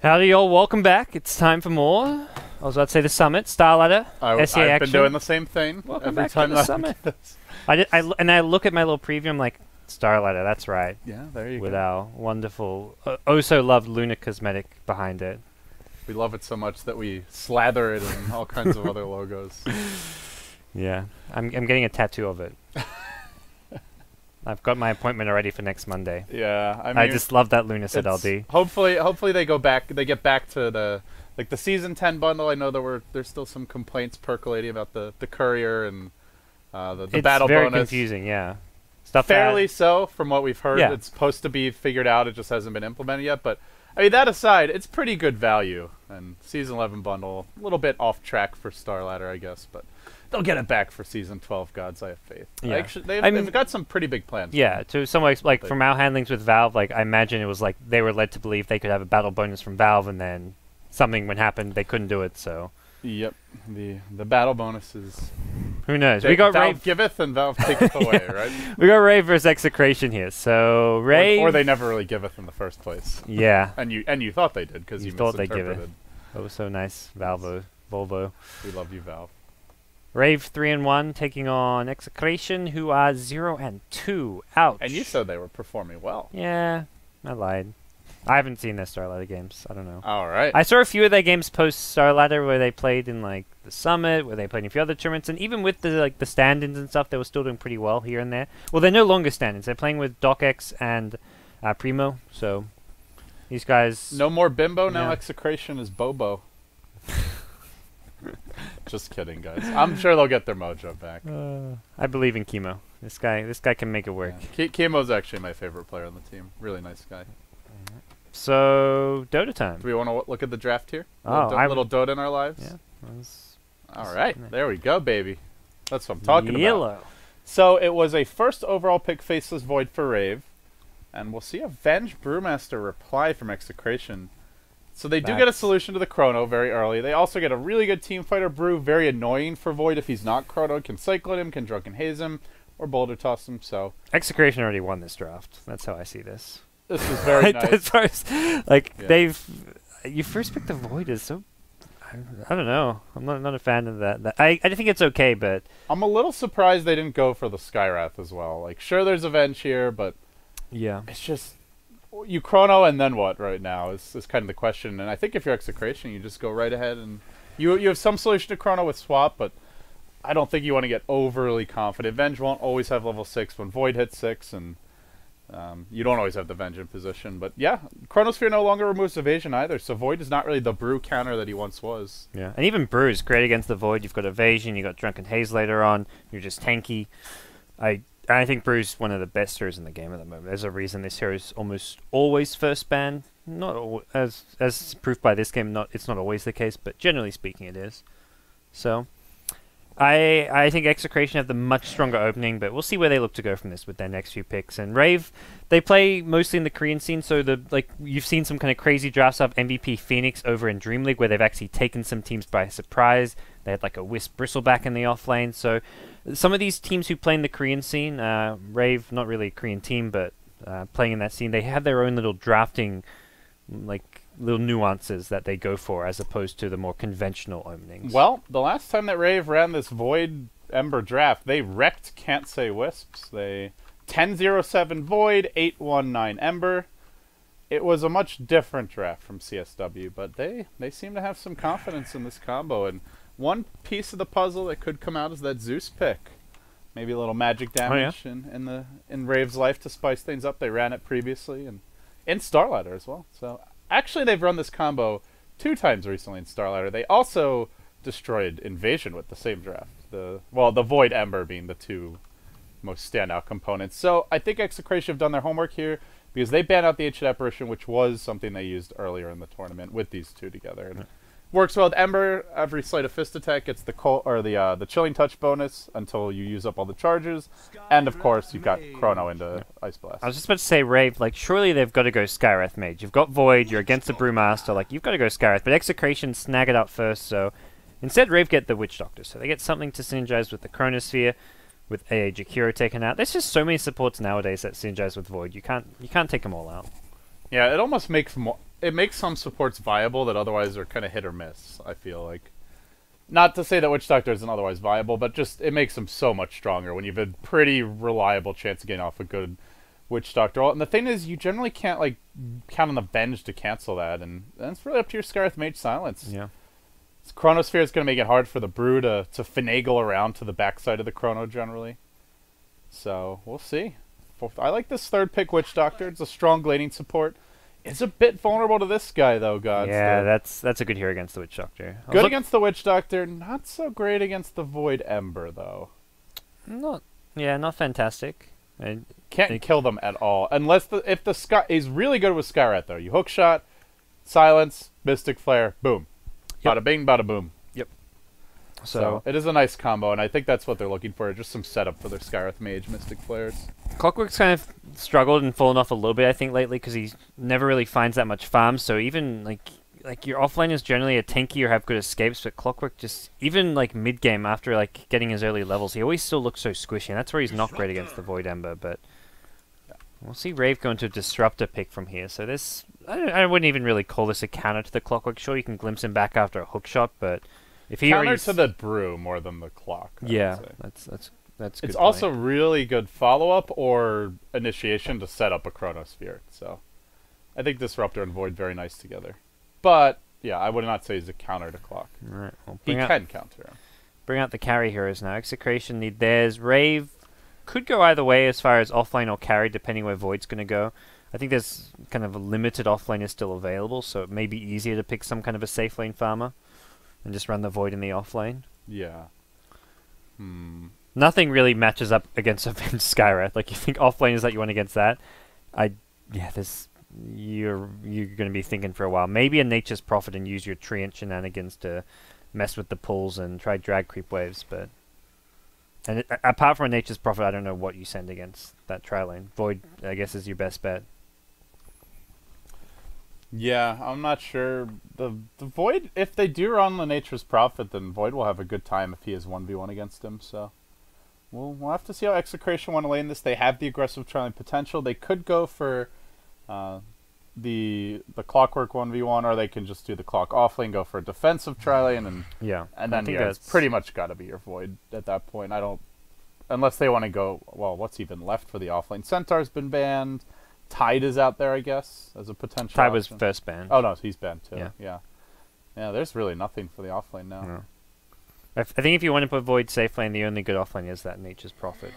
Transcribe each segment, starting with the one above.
Howdy y'all, welcome back. It's time for more. I was about to say the summit, Starladder, I've been doing the same thing Welcome every back time to the summit. I look at my little preview, I'm like, Starladder, that's right. Yeah, there you With go. our wonderful, oh so loved Luna cosmetic behind it. We love it so much that we slather it in all kinds of other logos. Yeah, I'm getting a tattoo of it. I've got my appointment already for next Monday. Yeah, I mean, I just love that Luna said LD. Hopefully they go back. They get back to the season 10 bundle. I know there's still some complaints percolating about the courier and the battle bonus. It's very confusing, yeah. Stuff Fairly so, from what we've heard. Yeah. It's supposed to be figured out. It just hasn't been implemented yet. But I mean, that aside, it's pretty good value. And season 11 bundle, a little bit off track for Starladder, I guess, but they'll get it back for season 12. GoDz, I have faith. Yeah. Actually, they've got some pretty big plans. Yeah, to some ways, like from our handlings with Valve, like I imagine it was like they were led to believe they could have a battle bonus from Valve, and then something would happen, they couldn't do it. So. Yep, the battle bonus is. Who knows? We got Valve Rave giveth and Valve taketh away, right? We got Rave versus Execration here. So Rave, or they never really giveth in the first place. Yeah. and you thought they did because you thought they give misinterpreted. it. Oh, so nice, Volvo. We love you, Valve. Rave 3-1 taking on Execration, who are 0-2. Ouch. And you said they were performing well. Yeah, I lied. I haven't seen their Starladder games. I don't know. All right. I saw a few of their games post Starladder where they played in like the Summit, where they played in a few other tournaments, and even with the stand-ins and stuff, they were still doing pretty well here and there. Well, they're no longer stand-ins. They're playing with DocX and Primo. So these guys. No more Bimbo. Now Yeah. Execration is Bobo. Just kidding, guys. I'm sure they'll get their mojo back. I believe in Chemo. This guy can make it work. Yeah. Chemo's actually my favorite player on the team. Really nice guy. So Dota time. Do we want to look at the draft here? Oh, little Dota in our lives. Yeah. All right, there we go, baby. That's what I'm talking about. So it was a first overall pick, Faceless Void for Rave, and we'll see a Venge Brewmaster reply from Execration. So they do get a solution to the Chrono very early. They also get a really good Team Fighter Brew, very annoying for Void if he's not Chrono. Can cycle him, can Drunken Haze him, or Boulder Toss him. So Execration already won this draft. That's how I see this. This is very nice. As far as, you first picked the Void is so. I don't know. I'm not a fan of that. I think it's okay, but I'm a little surprised they didn't go for the Skywrath as well. Like, sure, there's a Venge here, but yeah, it's just you Chrono and then what right now is kind of the question. And I think if you're Execration, you just go right ahead and you have some solution to Chrono with swap, but I don't think you want to get overly confident. Venge won't always have level 6 when Void hits 6, and you don't always have the Venge in position. But yeah, Chronosphere no longer removes evasion either, so Void is not really the Brew counter that he once was. Yeah, and even Brew is great against the Void. You've got evasion, you've got Drunken Haze later on, you're just tanky. I think Brew's one of the best heroes in the game at the moment. There's a reason this hero is almost always first ban. Not as proved by this game, it's not always the case, but generally speaking it is. So I think Execration have the much stronger opening, but we'll see where they look to go from this with their next few picks. And Rave, they play mostly in the Korean scene, so you've seen some kind of crazy drafts of MVP Phoenix over in Dream League, where they've actually taken some teams by surprise. They had like a Wisp Bristleback in the offlane. So some of these teams who play in the Korean scene, Rave, not really a Korean team, but playing in that scene, they have their own little drafting, little nuances that they go for as opposed to the more conventional openings. Well, the last time that Rave ran this Void Ember draft, they wrecked Can't Say Wisps. They 10-0-7 Void, 8-1-9 Ember. It was a much different draft from CSW, but they seem to have some confidence in this combo. And one piece of the puzzle that could come out is that Zeus pick. Maybe a little magic damage in Rave's life to spice things up. They ran it previously and in Starladder as well. So actually, they've run this combo 2 times recently in Starladder. They also destroyed Invasion with the same draft. The Void Ember being the 2 most standout components. So I think Execration have done their homework here because they banned out the Ancient Apparition, which was something they used earlier in the tournament with these 2 together. And works well with Ember. Every Sleight of Fist attack gets the Chilling Touch bonus until you use up all the charges, and of course you've got Chrono into Ice Blast. I was just about to say, Rave, surely they've got to go Skywrath Mage. You've got Void, you're against the Brewmaster, you've got to go Skywrath, but Execration snag it up first, so instead Rave get the Witch Doctor, so they get something to synergize with the Chronosphere, with AA Jakiro taken out. There's just so many supports nowadays that synergize with Void. You can't take them all out. Yeah, it almost makes it makes some supports viable that otherwise are kind of hit or miss, I feel like. Not to say that Witch Doctor isn't otherwise viable, but just it makes them so much stronger when you have a pretty reliable chance of getting off a good Witch Doctor ult. And the thing is, you generally can't like count on the Venge to cancel that, and that's really up to your Scarith Mage Silence. Yeah. Chronosphere is going to make it hard for the Brew to finagle around to the backside of the Chrono generally. So, we'll see. I like this third pick Witch Doctor. It's a strong glading support. It's a bit vulnerable to this guy, though, GoDz. Yeah, that's a good hero against the Witch Doctor. Good against the Witch Doctor. Not so great against the Void Ember, though. Not fantastic. Can't kill them at all. Unless if the Sky... He's really good with Skyrat, though. You hook shot, silence, Mystic Flare, boom. Yep. Bada bing, bada boom. Yep. So it is a nice combo, and I think that's what they're looking for, just some setup for their Skyreth Mage Mystic Flares. Clockwork's kind of struggled and fallen off a little bit, I think, lately, because he never really finds that much farm, so even, like your offlane is generally a tanky or have good escapes, but Clockwork just, even, like, mid-game, after, like, getting his early levels, he always still looks so squishy, and that's where he's not great against the Void Ember, but we'll see Rave go into a Disruptor pick from here, so this... I wouldn't even really call this a counter to the Clockwork. Sure, you can glimpse him back after a hook shot, but if he counter to the Brew more than the Clock. Yeah, that's good. It's also really good follow up or initiation to set up a Chronosphere. So I think Disruptor and Void very nice together. But yeah, I would not say he's a counter to Clock. All right, well, he can counter him. Bring out the carry heroes now. Execration need theirs. Rave could go either way as far as offlane or carry, depending where Void's going to go. I think there's kind of a limited offlane is still available, so it may be easier to pick some kind of a safe lane farmer and just run the Void in the offlane. Yeah. Nothing really matches up against Avenged Skywrath. Like, you think offlane is that you want against that? You're going to be thinking for a while. Maybe a Nature's Prophet and use your Treant shenanigans to mess with the pulls and try drag creep waves, but... And apart from a Nature's Prophet, I don't know what you send against that tri-lane. Void, I guess, is your best bet. Yeah, I'm not sure. The Void, if they do run the Nature's Prophet, then Void will have a good time if he is 1v1 against him, so... We'll have to see how Execration want to lane this. They have the aggressive tri-lane potential. They could go for the Clockwork 1v1, or they can just do the Clock offlane, go for a defensive tri-lane, and then it's pretty much got to be your Void at that point. Unless they want to go, well, what's even left for the offlane? Centaur's been banned. Tide is out there, I guess, as a potential Tide option. was first banned. Oh, no, he's banned too. Yeah, there's really nothing for the offlane now. No. I think if you want to put Void safe lane, the only good offlane is that Nature's Prophet.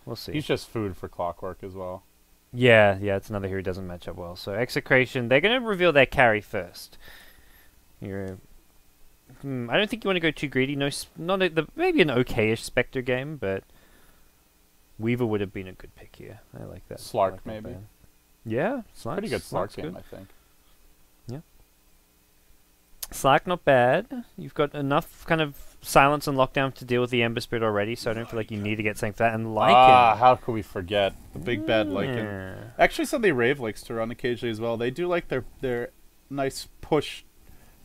We'll see. He's just food for Clockwork as well. Yeah, it's another hero who doesn't match up well. So Execration, they're going to reveal their carry first. I don't think you want to go too greedy. No, maybe an okayish Spectre game, but Weaver would have been a good pick here. I like that. Slark, like maybe. Yeah, Slark. Pretty good Slark game, I think. Yeah. Slark, not bad. You've got enough kind of silence and lockdown to deal with the Ember Spirit already, so I don't feel like you need to get something for that. And Lycan. How could we forget the big bad Lycan? Actually, something Rave likes to run occasionally as well. They do like their nice push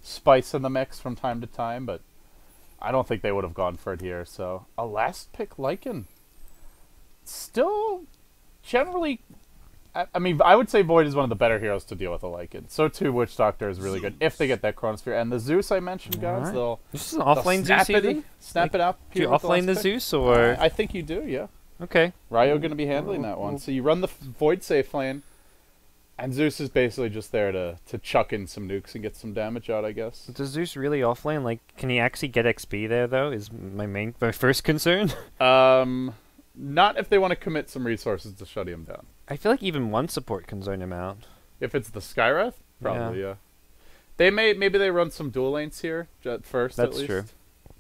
spice in the mix from time to time, but I don't think they would have gone for it here. So a last pick Lycan. Still, generally, I mean, I would say Void is one of the better heroes to deal with a Lycan. So too, Witch Doctor is really good if they get that Chronosphere. And the Zeus I mentioned, guys, they'll this is an offlane Zeus even? Snap it up. Do you offlane the Zeus, or...? I think you do, yeah. Okay. Ryo going to be handling that one. So you run the Void safe lane, and Zeus is basically just there to chuck in some nukes and get some damage out, I guess. Does Zeus really offlane? Like, can he actually get XP there, though, is my first concern? Not if they want to commit some resources to shut him down. I feel like even one support can zone him out. If it's the Skywrath? Probably, yeah. Maybe they run some dual lanes here at first, That's at least. true.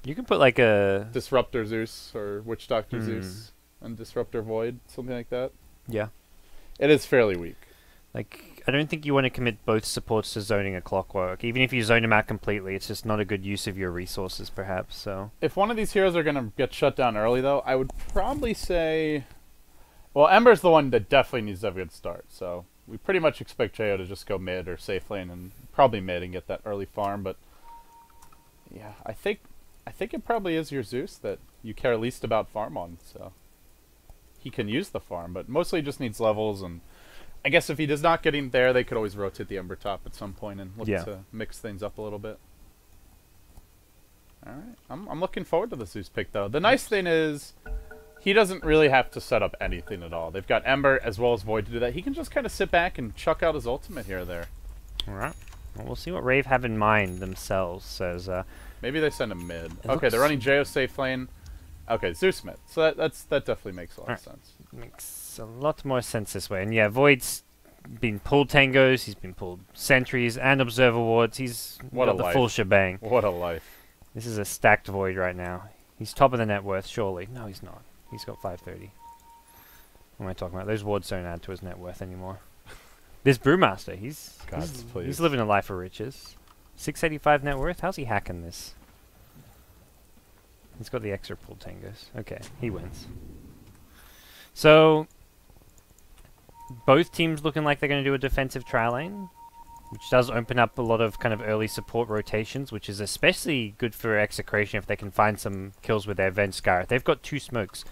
You can put like a... Disruptor Zeus or Witch Doctor Zeus and Disruptor Void, something like that. Yeah. It is fairly weak. Like, I don't think you want to commit both supports to zoning a Clockwork. Even if you zone him out completely, it's just not a good use of your resources, perhaps, so... If one of these heroes are going to get shut down early, though, I would probably say... Well, Ember's the one that definitely needs to have a good start, so... We pretty much expect Jo to just go mid or safe lane, and probably mid and get that early farm, but... Yeah, I think it probably is your Zeus that you care least about farm on, so... He can use the farm, but mostly just needs levels and I guess if he does not get in there, they could always rotate the Ember top at some point and look Yeah. to mix things up a little bit. All right, I'm looking forward to the Zeus pick though. The nice thing is, he doesn't really have to set up anything at all. They've got Ember as well as Void to do that. He can just kind of sit back and chuck out his ultimate here or there. All right. Well, we'll see what Rave have in mind themselves. As Maybe they send him mid. Okay, they're running Jo safe lane. Okay, Zeus mid. So that definitely makes a lot of sense. makes a lot more sense this way. And yeah, Void's been pulled tangos, he's been pulled sentries and observer wards. He's got the full shebang. What a life. This is a stacked Void right now. He's top of the net worth, surely. No, he's not. He's got 530. What am I talking about? Those wards don't add to his net worth anymore. This Brewmaster, he's living a life of riches. 685 net worth? How's he hacking this? He's got the extra pulled tangos. Okay, he wins. So, both teams looking like they're going to do a defensive tri lane, which does open up a lot of kind of early support rotations, which is especially good for Execration if they can find some kills with their Avenged Scar. They've got 2 smokes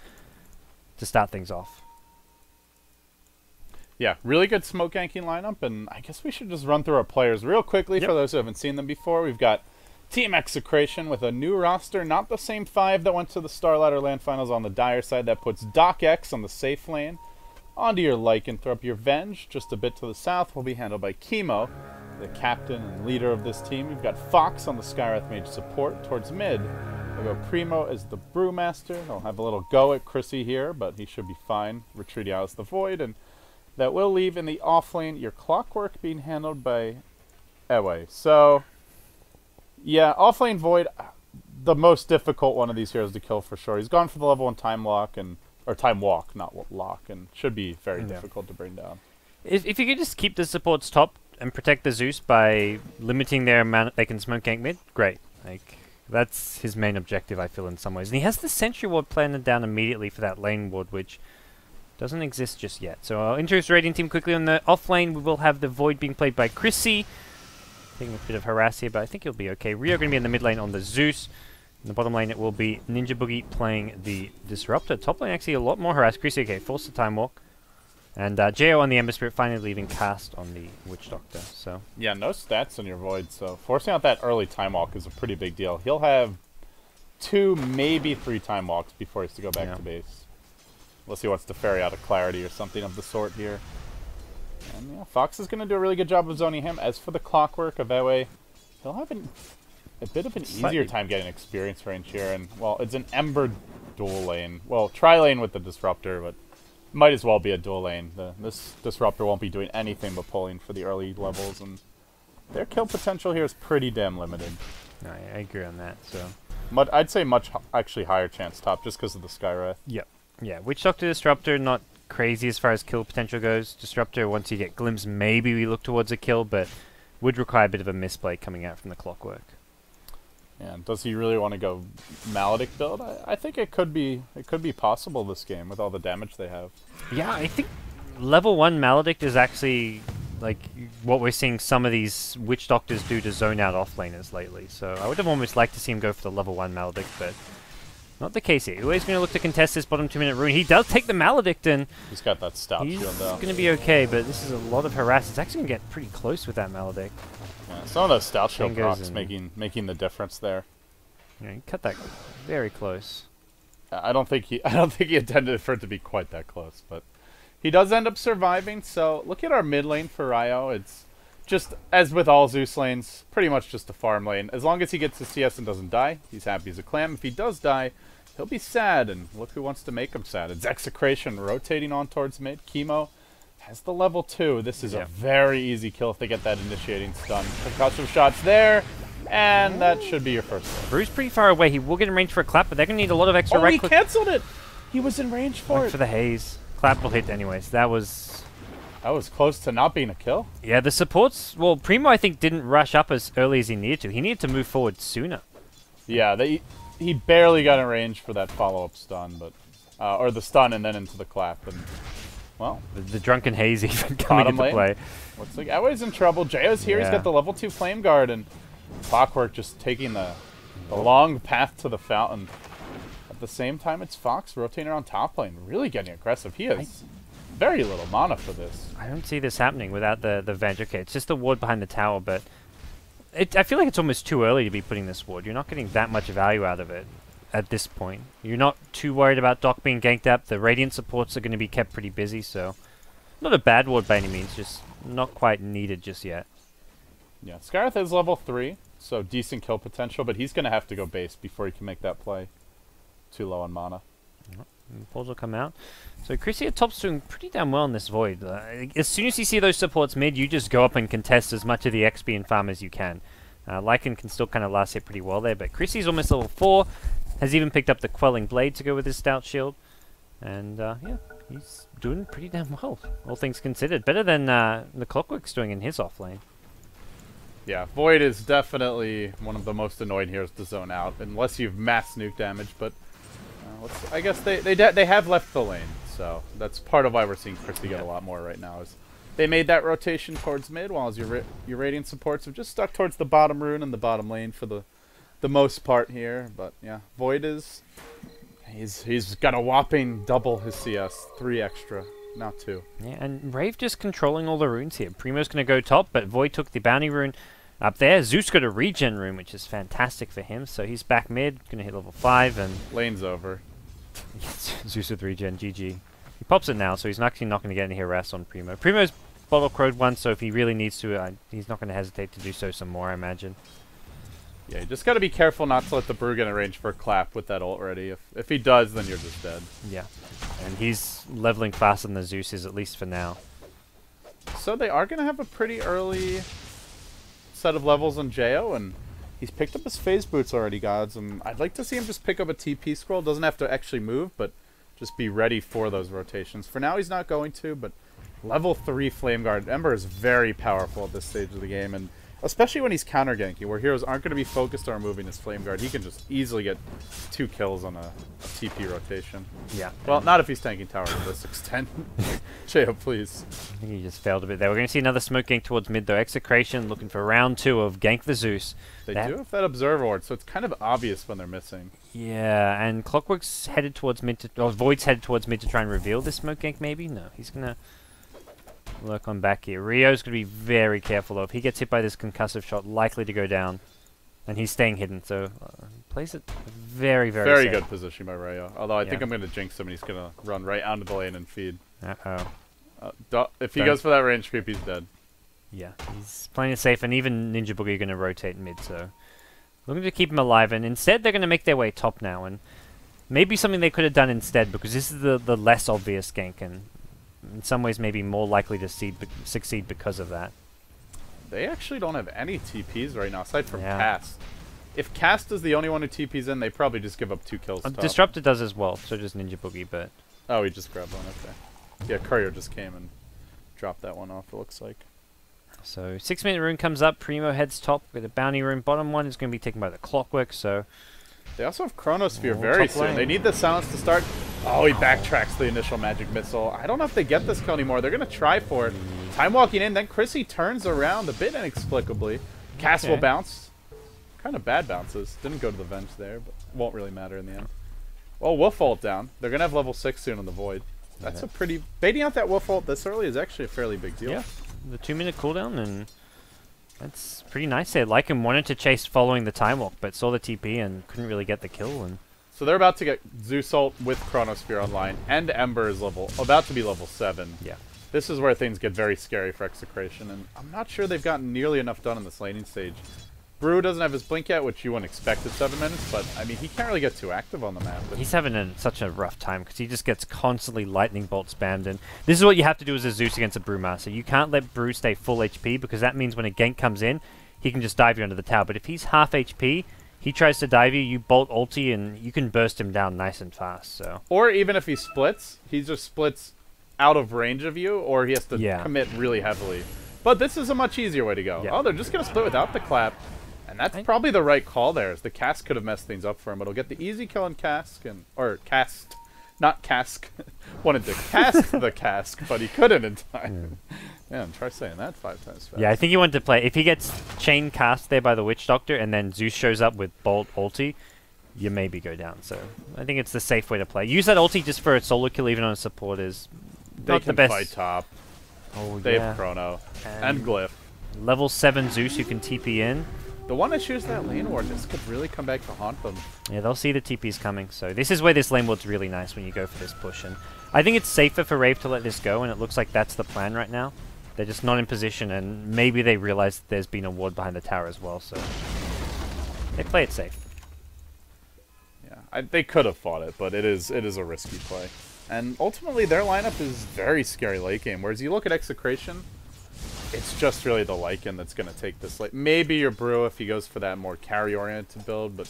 to start things off. Yeah, really good smoke ganking lineup, and I guess we should just run through our players real quickly for those who haven't seen them before. We've got Team Execration with a new roster, not the same 5 that went to the Starladder LAN Finals on the Dire side. That puts Doc X on the safe lane. Onto your Lycanthrope, your Venge, just a bit to the south, will be handled by Chemo, the captain and leader of this team. We've got Fox on the Skywrath Mage support towards mid. We'll go Primo as the Brewmaster. They'll have a little go at Chrissy here, but he should be fine. Retreating out as the Void, and that will leave in the off lane your Clockwork being handled by Ewe. So, yeah, off lane Void, the most difficult one of these heroes to kill for sure. He's gone for the level 1 time lock and or time walk, not lock, and should be very difficult to bring down. If you could just keep the supports top and protect the Zeus by limiting their amount they can smoke gank mid, great. Like that's his main objective, I feel, in some ways. And he has the Sentry Ward planted down immediately for that lane ward, which doesn't exist just yet. So I'll introduce the Radiant team quickly. On the off lane, we will have the Void being played by Chrissy. Taking a bit of harass here, but I think he'll be okay. Rio going to be in the mid lane on the Zeus. In the bottom lane, it will be Ninja Boogie playing the Disruptor. Top lane, actually, a lot more harass. Chrissy, okay, forced the Time Walk. And Jo on the Ember Spirit, finally leaving cast on the Witch Doctor. So yeah, no stats on your Void, so forcing out that early Time Walk is a pretty big deal. He'll have 2, maybe 3 Time Walks before he has to go back to base. Unless he wants to ferry out a Clarity or something of the sort here. And yeah, Fox is going to do a really good job of zoning him. As for the Clockwork of Ewe, he'll have a bit of an easier time getting experience range here. And, well, it's an Ember dual lane. Well, tri-lane with the Disruptor, but might as well be a dual lane. This Disruptor won't be doing anything but pulling for the early levels, and their kill potential here is pretty damn limited. No, I agree on that. So I'd say much actually higher chance top just because of the Skywrath. Yep. Yeah, Witch Doctor Disruptor, not crazy as far as kill potential goes. Disruptor, once you get Glimpse, maybe we look towards a kill, but would require a bit of a misplay coming out from the Clockwork. Yeah, and does he really want to go Maledict build? I think it could be possible this game with all the damage they have. Yeah, I think level 1 Maledict is actually like what we're seeing some of these Witch Doctors do to zone out offlaners lately. So I would have almost liked to see him go for the level 1 Maledict, but not the case here. Uwe's going to look to contest this bottom 2-minute rune. He does take the Maledict, and he's got that stout shield though. He's going to be okay, but this is a lot of harass. It's actually going to get pretty close with that Maledict. Yeah, some of those stout shield procs making the difference there. Yeah, he cut that very close. I don't think he intended for it to be quite that close, but he does end up surviving. So look at our mid lane for Ryo. It's just, as with all Zeus lanes, pretty much just a farm lane. As long as he gets his CS and doesn't die, he's happy as a clam. If he does die, he'll be sad, and look who wants to make him sad. It's Execration rotating on towards mid. Chemo has the level 2. This is a very easy kill if they get that initiating stun. Percussive shots there, and that should be your first one. Brew's pretty far away. He will get in range for a clap, but they're going to need a lot of extra right click. He canceled it! He was in range for it. For the haze. Clap will hit anyways. That was close to not being a kill. Yeah, the supports... Well, Primo, I think, didn't rush up as early as he needed to. He needed to move forward sooner. Yeah, he barely got in range for that follow-up stun, but... or the stun and then into the clap, and... Well... The Drunken Haze even coming into play. Looks like Ewe's in trouble. Jo's here. He's got the level 2 Flame Guard, and Clockwork just taking the long path to the fountain. At the same time, it's Fox rotating around top lane, really getting aggressive. He is very little mana for this. I don't see this happening without the Venge. Okay, it's just the ward behind the tower, but I feel like it's almost too early to be putting this ward. You're not getting that much value out of it at this point. You're not too worried about Doc being ganked up. The Radiant supports are going to be kept pretty busy, so not a bad ward by any means, just not quite needed just yet. Yeah, Scarith is level 3, so decent kill potential, but he's going to have to go base before he can make that play. Too low on mana. Pulls will come out. So Chrissy at top's doing pretty damn well in this Void. As soon as you see those supports mid, you just go up and contest as much of the XP and farm as you can. Lycan can still kind of last hit pretty well there, but Chrissy's almost level 4. Has even picked up the Quelling Blade to go with his Stout Shield. And yeah, he's doing pretty damn well, all things considered. Better than the Clockwork's doing in his offlane. Yeah, Void is definitely one of the most annoying heroes to zone out, unless you've mass nuke damage, but I guess they have left the lane, so that's part of why we're seeing Chrissy get a lot more right now. Is they made that rotation towards mid, while your Radiant supports have just stuck towards the bottom rune and the bottom lane for the most part here. But yeah, Void is he's got a whopping double his CS, 3 extra, not 2. Yeah, and Rave just controlling all the runes here. Primo's going to go top, but Void took the bounty rune up there. Zeus got a regen rune, which is fantastic for him, so he's back mid, going to hit level 5, and lane's over. Zeus with regen, GG. He pops it now, so he's actually not going to get any harass on Primo. Primo's bottle crowed once, so if he really needs to, he's not going to hesitate to do so some more, I imagine. Yeah, you just got to be careful not to let the Brew get in range for a clap with that ult ready. If he does, then you're just dead. Yeah, and he's leveling faster than the Zeus is, at least for now. So they are going to have a pretty early set of levels on Jo, and he's picked up his phase boots already, GoDz, and I'd like to see him just pick up a TP scroll. Doesn't have to actually move, but just be ready for those rotations. For now, he's not going to, but level 3 Flame Guard. Ember is very powerful at this stage of the game, and especially when he's counter ganking, where heroes aren't going to be focused on removing his Flame Guard. He can just easily get 2 kills on a TP rotation. Yeah. Well, not if he's tanking tower to this extent. Jo, please. I think he just failed a bit there. We're going to see another smoke gank towards mid, though. Execration looking for round 2 of Gank the Zeus. They do have that Observer Ward, so it's kind of obvious when they're missing. Yeah, and Clockwork's headed towards mid, or Void's headed towards mid to try and reveal this smoke gank, maybe? No, he's going to lurk on back here. Rio's going to be very careful, though. If he gets hit by this concussive shot, likely to go down. And he's staying hidden, so plays it very, very safe. Good position by Rio. Although I think I'm going to jinx him and he's going to run right onto the lane and feed. Uh-oh. If he goes for that range creep, he's dead. Yeah, he's playing it safe, and even Ninja Boogie are going to rotate mid, so looking to keep him alive. And instead, they're going to make their way top now, and maybe something they could have done instead, because this is the less obvious gank, and in some ways maybe more likely to succeed because of that. They actually don't have any TPs right now, aside from Cast. If Cast is the only one who TPs in, they probably just give up 2 kills top. Disruptor does as well, so does Ninja Boogie, but... Oh, he just grabbed one, okay. Yeah, Courier just came and dropped that one off, it looks like. So, 6-minute rune comes up, Primo heads top with a bounty rune. Bottom one is going to be taken by the Clockwork, so... They also have Chronosphere very soon. Lane. They need the silence to start. Oh, he backtracks the initial magic missile. I don't know if they get this kill anymore. They're going to try for it. Time walking in, then Chrissy turns around a bit inexplicably. Cast will bounce. Kind of bad bounces. Didn't go to the Venge there, but won't really matter in the end. Well, Wolf ult down. They're going to have level 6 soon on the Void. That's a pretty... Baiting out that Wolf ult this early is actually a fairly big deal. Yeah, the 2-minute cooldown, and that's pretty nice there. Lycan wanted to chase following the time walk, but saw the TP and couldn't really get the kill. And so they're about to get Zeus ult with Chronosphere online, and Ember is about to be level 7. Yeah. This is where things get very scary for Execration, and I'm not sure they've gotten nearly enough done in this laning stage. Brew doesn't have his blink yet, which you wouldn't expect at 7 minutes, but I mean, he can't really get too active on the map. He's having such a rough time because he just gets constantly lightning bolt spammed, and this is what you have to do as a Zeus against a Brewmaster. You can't let Brew stay full HP, because that means when a gank comes in, he can just dive you under the tower. But if he's half HP, he tries to dive you, you bolt ulti, and you can burst him down nice and fast. So, or even if he splits, he just splits out of range of you, or he has to commit really heavily. But this is a much easier way to go. Oh, they're just going to split without the clap. And that's probably the right call there, as the Cask could have messed things up for him, but he'll get the easy kill on Cask, or Cast, not Cask. Wanted to cast the Cask, but he couldn't in time. Yeah, try saying that 5 times fast. Yeah, I think he wanted to play, if he gets chain cast there by the Witch Doctor, and then Zeus shows up with Bolt ulti, you maybe go down. So I think it's the safe way to play. Use that ulti just for a solo kill, even on a support, is They not can the best. fight top. Oh, They yeah. have Chrono. And Glyph. Level 7 Zeus you can TP in. The one issue is that lane ward. This could really come back to haunt them. Yeah, they'll see the TPs coming. So this is where this lane ward's really nice when you go for this push. And I think it's safer for Rave to let this go, and it looks like that's the plan right now. They're just not in position, and maybe they realize that there's been a ward behind the tower as well, so they play it safe. Yeah, they could have fought it, but it is a risky play. And ultimately, their lineup is very scary late game. Whereas you look at Execration, it's just really the Lycan that's going to take this late. Maybe your Brew if he goes for that more carry-oriented build, but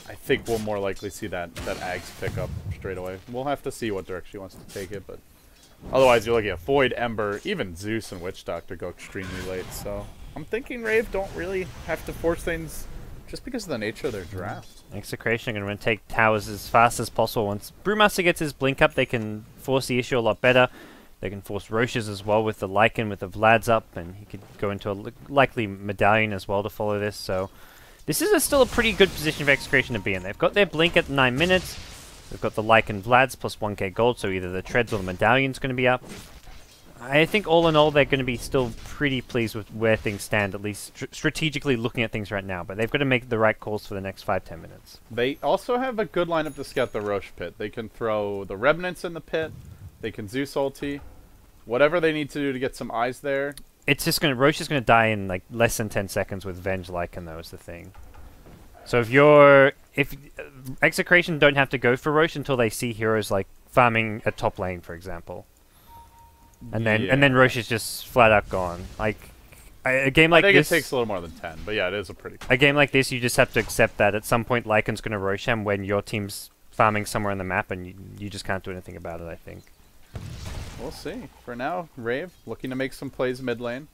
I think we'll more likely see that Ags pick up straight away. We'll have to see what direction he wants to take it, but otherwise you're looking at Void, Ember, even Zeus and Witch Doctor go extremely late. So I'm thinking Rave don't really have to force things just because of the nature of their draft. Execration are going to take towers as fast as possible. Once Brewmaster gets his blink up, they can force the issue a lot better. They can force Roches as well with the Lycan, with the Vlad's up, and he could go into a likely Medallion as well to follow this. So this is still a pretty good position for Execration to be in. They've got their blink at 9 minutes. They've got the Lycan Vlads plus 1k gold, so either the Treads or the Medallion's going to be up. I think all in all, they're going to be still pretty pleased with where things stand, at least strategically looking at things right now. But they've got to make the right calls for the next 5-10 minutes. They also have a good lineup to scout the Roche pit. They can throw the Revenants in the pit. They can Zeus ulti. Whatever they need to do to get some eyes there. It's just going to... Roche is going to die in like less than 10 seconds with Venge Lycan, though, is the thing. So if Execration don't have to go for Roche until they see heroes like farming a top lane, for example. And then Roche is just flat out gone. Like a game like this, I think it takes a little more than 10, but yeah, it is a pretty. A game like this, you just have to accept that at some point Lycan's going to Roche him when your team's farming somewhere on the map, and you just can't do anything about it. I think. We'll see. For now, Rave looking to make some plays mid lane.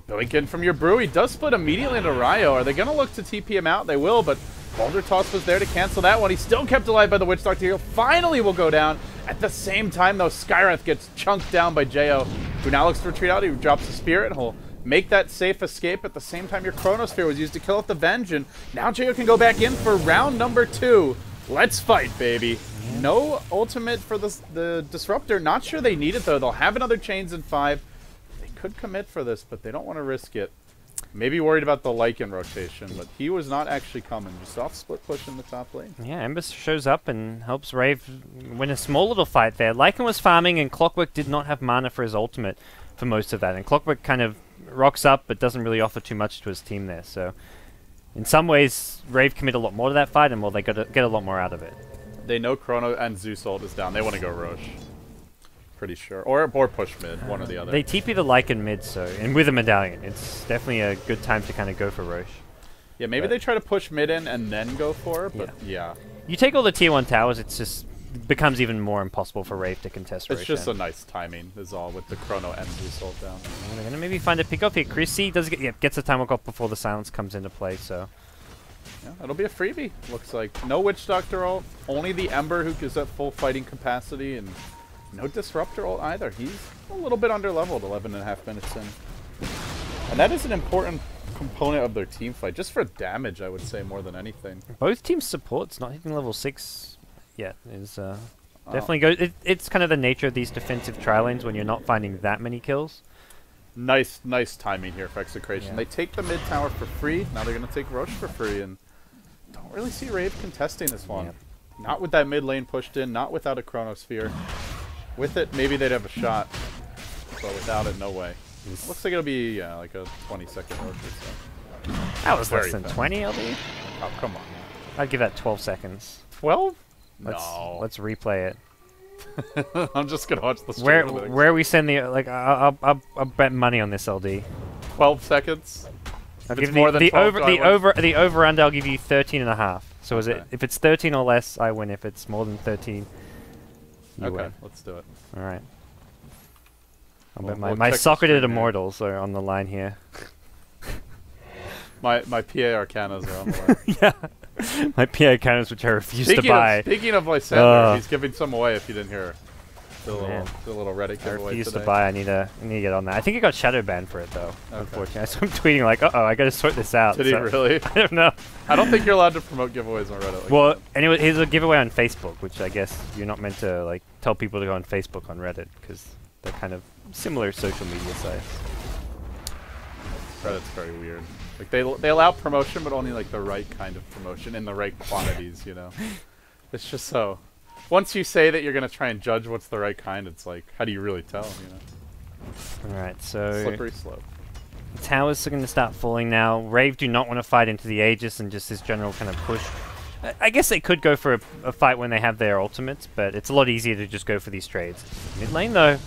Blink in from your Brew. He does split immediately into Ryo. Are they going to look to TP him out? They will, but Boulder Toss was there to cancel that one. He's still kept alive by the Witch Doctor. He finally will go down. At the same time, though, Skywrath gets chunked down by Jo, who now looks to retreat out. He drops the Spirit, and he'll make that safe escape. At the same time, your Chronosphere was used to kill off the Venge, and now Jo can go back in for round number 2. Let's fight, baby. No ultimate for the Disruptor. Not sure they need it, though. They'll have another Chains in 5. They could commit for this, but they don't want to risk it. Maybe worried about the Lycan rotation, but he was not actually coming. Just off split push in the top lane. Yeah, Ember shows up and helps Rave win a small little fight there. Lycan was farming, and Clockwork did not have mana for his ultimate for most of that. And Clockwork kind of rocks up, but doesn't really offer too much to his team there. So in some ways, Rave commit a lot more to that fight, and well, they got to get a lot more out of it. They know Chrono and Zeus ult is down. They want to go Roche. Pretty sure. Or push mid, one or the other. They TP the Lycan mid, so, and with a Medallion. It's definitely a good time to kind of go for Roche. Yeah, maybe they try to push mid in and then go for it, but yeah. You take all the tier 1 towers, it's just becomes even more impossible for Rave to contest Roche. It's just a nice timing is all with the Chrono and Zeus ult down. Well, they're going to maybe find a pick off here. Chrissy does gets the time walk off before the silence comes into play, so... Yeah, it'll be a freebie, looks like. No Witch Doctor ult, only the Ember who gives that full fighting capacity, and no Disruptor ult either. He's a little bit under-leveled, 11.5 minutes in. And that is an important component of their team fight, just for damage, I would say, more than anything. Both teams' supports not hitting level 6 yet is definitely good. It's kind of the nature of these defensive tri lanes when you're not finding that many kills. Nice timing here for Execration. Yeah. They take the mid tower for free. Now they're going to take Roche for free, and don't really see Rave contesting this one. Yeah. Not with that mid lane pushed in, not without a Chronosphere. With it, maybe they'd have a shot, but without it, no way. Looks like it'll be like a 20-second Roche or so. That was Very less than fast. 20, LD? Oh, come on. I'd give that 12 seconds. 12? Let's replay it. I'm just going to watch the stream. Where we send the... Like, I'll bet money on this, LD. 12 seconds? I'll If give it's more than 12, do I win? the over under I'll give you 13.5. So is it Okay. if it's 13 or less, I win. If it's more than 13, you Okay, win. let's do it. All right. I'll We'll- bet we'll my check the socketed stream here. immortals are on the line here. My PA Arcanas are on the line. Yeah, my PA counters which I refuse to buy. Speaking of Lysander, he's giving some away if you didn't hear. Man. do a little Reddit I giveaway refuse today. to buy. I need to get on that. I think it got shadow banned for it though. Unfortunately, so I'm tweeting like, "Uh oh, I got to sort this out." Did he really? I don't know. I don't think you're allowed to promote giveaways on Reddit. Like Well, that. anyway, here's a giveaway on Facebook, which I guess you're not meant to like tell people to go on Facebook on Reddit because they're kind of similar social media sites. Reddit's very weird. Like they allow promotion, but only like the right kind of promotion in the right quantities. You know, it's just so. Once you say that you're gonna try and judge what's the right kind, it's like, how do you really tell? You know. All right, so Slippery slope. towers are going to start falling now. Rave do not want to fight into the Aegis and just this general kind of push. I guess they could go for a fight when they have their ultimates, but it's a lot easier to just go for these trades. Mid lane though,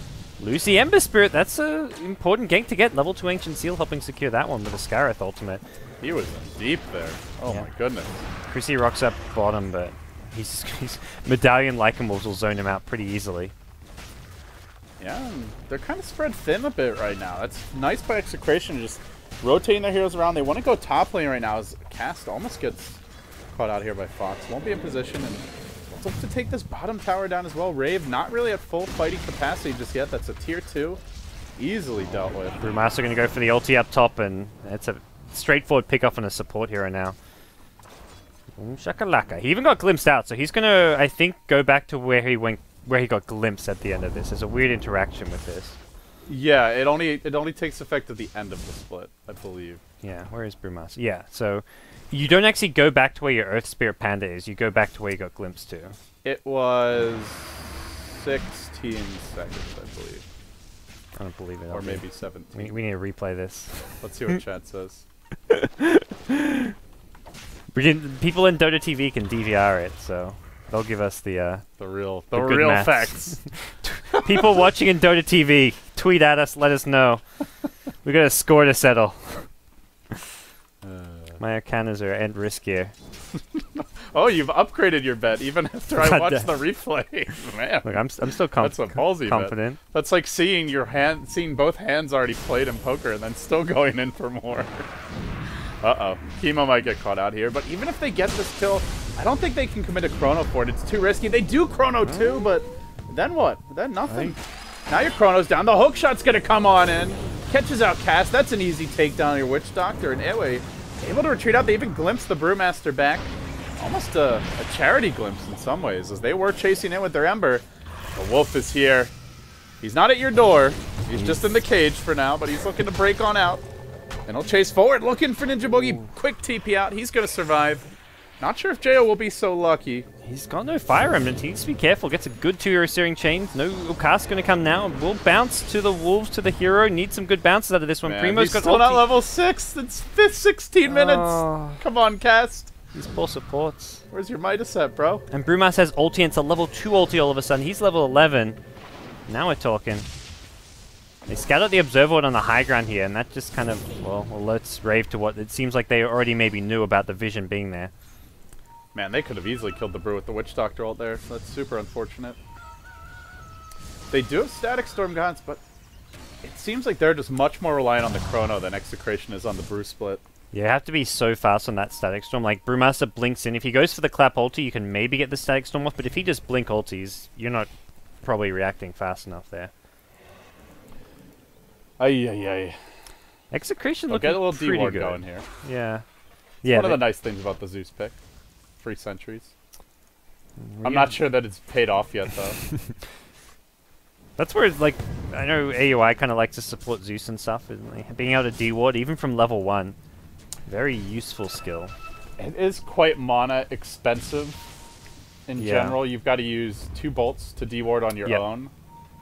lose the Ember Spirit. That's an important gank to get. Level 2 Ancient Seal helping secure that one with a Scarith ultimate. He was in deep there. Oh Yeah. my goodness. Chrissy rocks up bottom, but he's Medallion Lycanwolves will zone him out pretty easily. Yeah, and they're kind of spread thin a bit right now. That's nice by Execration, just rotating their heroes around. They want to go top lane right now as Cast almost gets caught out here by Fox. Won't be in position, and look to take this bottom tower down as well. Rave not really at full fighting capacity just yet. That's a tier 2. Easily dealt with. Brewmaster going to go for the ulti up top, and it's a straightforward pick off on a support hero now. Shakalaka. He even got glimpsed out, so he's going to, I think, go back to where he got glimpsed at the end of this. There's a weird interaction with this. Yeah, it only takes effect at the end of the split, I believe. Yeah, where is Brewmaster? Yeah, so you don't actually go back to where your Earth Spirit Panda is. You go back to where you got glimpsed to. It was 16 seconds, I believe. I don't believe it. Or maybe 17. We need to replay this. Let's see what chat says. People in Dota TV can DVR it, so they'll give us the real good maths. facts. People watching in Dota TV, tweet at us, let us know. We got a score to settle. My Arcanas are end riskier. Oh, you've upgraded your bet even after I watched the replay. Man, Look, I'm still that's a ballsy confident. bet. That's like seeing both hands already played in poker and then still going in for more. Uh-oh. Chemo might get caught out here, but even if they get this kill, I don't think they can commit a chrono for it. It's too risky. They do chrono too, but then what? Then nothing. Now your chrono's down. The hook shot's gonna come on in. Catches out Cast. That's an easy takedown of your Witch Doctor. And anyway, able to retreat out. They even glimpsed the Brewmaster back. Almost a charity glimpse in some ways, as they were chasing in with their Ember. The Wolf is here. He's not at your door. He's just in the cage for now, but he's looking to break on out. And he'll chase forward, looking for Ninja Boogie. Quick TP out. He's going to survive. Not sure if Jo will be so lucky. He's got no Fire Remnant. He needs to be careful. Gets a good 2-hero Searing Chain. No Ukast going to come now. Will bounce to the Wolves, to the hero. Need some good bounces out of this one. Man, Primo's got still not ulti. level 6. It's 16 minutes. Come on, Cast. These poor supports. Where's your Midas at, bro? And Brewmaster has ulti, and it's a level 2 ulti all of a sudden. He's level 11. Now we're talking. They scout out the Observer Ward on the high ground here, and that just kind of, well, alerts Rave to what it seems like they already maybe knew about the vision being there. Man, they could have easily killed the Brew with the Witch Doctor ult there. That's super unfortunate. They do have Static Storm Gods, but it seems like they're just much more reliant on the Chrono than Execration is on the Brew split. You have to be so fast on that Static Storm. Like, Brewmaster blinks in. If he goes for the Clap ulti, you can maybe get the Static Storm off, but if he just blink ultis, you're not probably reacting fast enough there. Ay. Execration We'll looking get a little pretty D-Ward good. going here. Yeah. It's one of the nice things about the Zeus pick. Free sentries. I'm not sure that it's paid off yet, though. That's where, like, I know AUI kind of likes to support Zeus and stuff. And like, being able to D-Ward, even from level 1, very useful skill. It is quite mana expensive in general. You've got to use 2 bolts to D-Ward on your own.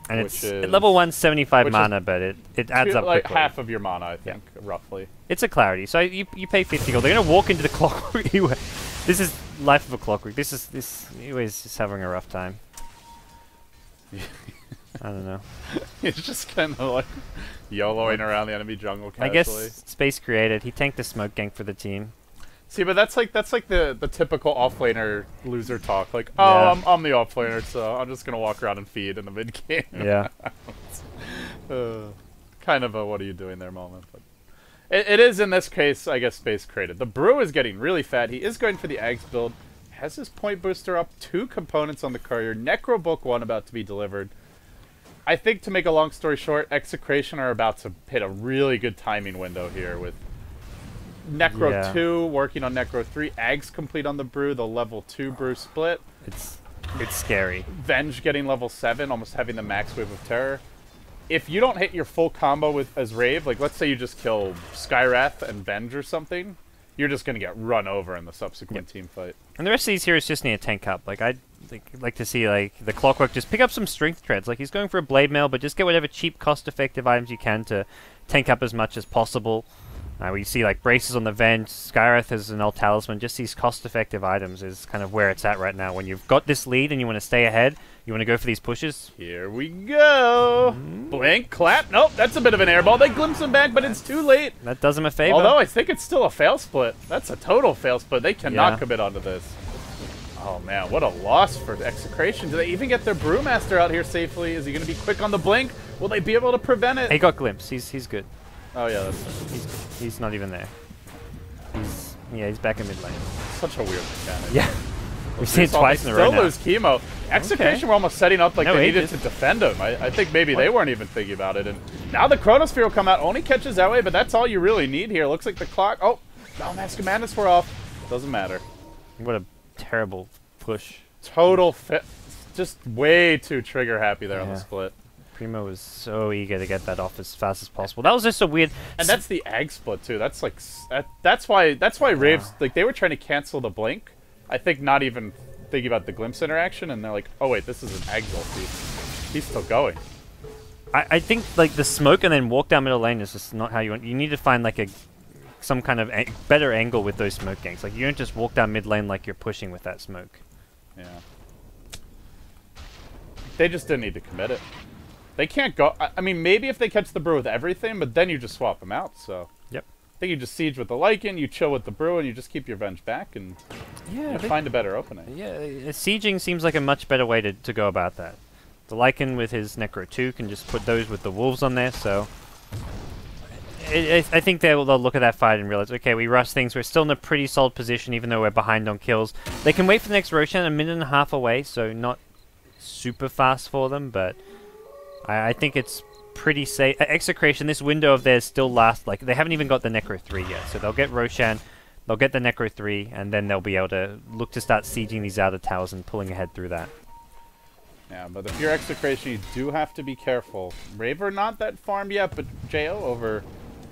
And it's at level 1, 75 mana, but it adds up like quickly. half of your mana, I think, roughly. It's a clarity. So you pay 50 gold. They're going to walk into the Clockwork. This is Life of a Clockwork. This Iway's just having a rough time. I don't know. He's just kind of like YOLOing around the enemy jungle casually. I guess Space created. He tanked the smoke gank for the team. See, but that's like the typical offlaner loser talk. Like, oh, I'm the offlaner, so I'm just gonna walk around and feed in the mid game. Yeah. Kind of a what are you doing there moment, but it is in this case, I guess, Space created. The Brew is getting really fat. He is going for the Ags build. Has his point booster up. 2 components on the courier. Necro Book 1 about to be delivered. I think, to make a long story short, Execration are about to hit a really good timing window here with Necro 2 working on Necro 3, Ags complete on the Brew, the level 2 Brew split. It's scary. Venge getting level 7, almost having the max wave of terror. If you don't hit your full combo with as Rave, like let's say you just kill Skywrath and Venge or something, you're just going to get run over in the subsequent team fight. And the rest of these heroes just need to tank up. Like, I'd like to see, like, the Clockwork just pick up some strength treads. Like, he's going for a blade mail, but just get whatever cheap, cost-effective items you can to tank up as much as possible. We see, like, braces on the Venge, Skywrath as an old talisman. Just these cost-effective items is kind of where it's at right now. When you've got this lead and you want to stay ahead, you want to go for these pushes. Here we go. Blink, clap. Nope, that's a bit of an airball. They glimpse him back, but it's too late. That does him a favor. Although I think it's still a fail split. That's a total fail split. They cannot commit onto this. Oh, man, what a loss for Execration. Do they even get their Brewmaster out here safely? Is he going to be quick on the blink? Will they be able to prevent it? He got glimpse. He's good. Oh, yeah, that's... He's not even there. He's back in mid lane. Such a weird mechanic. Yeah. We've seen it twice in a row Still now. lose chemo. Execration were almost setting up like they needed to defend him. I think maybe they weren't even thinking about it. And now the Chronosphere will come out. Only catches that way, but that's all you really need here. Looks like the clock... Oh, no, Mask of Madness were off. Doesn't matter. What a terrible push. Total fit. Just way too trigger happy there on the split. Primo was so eager to get that off as fast as possible. That was just a weird... And that's the Ag split, too. That's like... That's why Rave's... Like, they were trying to cancel the blink. I think not even thinking about the glimpse interaction, and they're like, oh, wait, this is an Ag ulti. He's still going. I think, like, the smoke and then walk down middle lane is just not how you want... You need to find, like, some kind of better angle with those smoke ganks. Like, you don't just walk down mid lane like you're pushing with that smoke. Yeah. They just didn't need to commit it. They can't go... I mean, maybe if they catch the Brew with everything, but then you just swap them out, so... Yep. I think you just siege with the Lycan, you chill with the Brew, and you just keep your Venge back, and you find a better opening. Yeah, sieging seems like a much better way to go about that. The Lycan with his Necro 2 can just put those with the Wolves on there, so... I think they'll look at that fight and realize, okay, we rush things, we're still in a pretty solid position even though we're behind on kills. They can wait for the next Roshan a minute and a half away, so not super fast for them, but I think it's pretty safe. Execration, this window of theirs still lasts, like, they haven't even got the Necro 3 yet, so they'll get Roshan, they'll get the Necro 3, and then they'll be able to look to start sieging these outer towers and pulling ahead through that. Yeah, but if you're Execration, you do have to be careful. Raver not that farmed yet, but Jo over...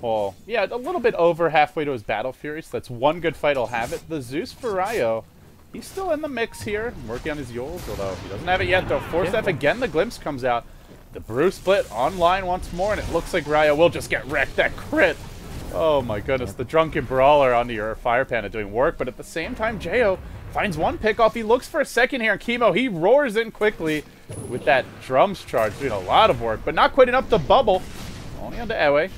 Well, yeah, a little bit over halfway to his Battle Fury, so that's one good fight he'll have it. The Zeus for Ryo, he's still in the mix here, working on his Yules, although he doesn't have it yet, though. Force F again, the Glimpse comes out. The Brew split online once more, and it looks like Ryo will just get wrecked. That crit! Oh my goodness, the Drunken Brawler onto your Fire Panda doing work, but at the same time, Jo finds one pick off. He looks for a second here in Chemo. He roars in quickly with that Drums charge, doing a lot of work, but not quite enough to bubble. Only onto Ewe.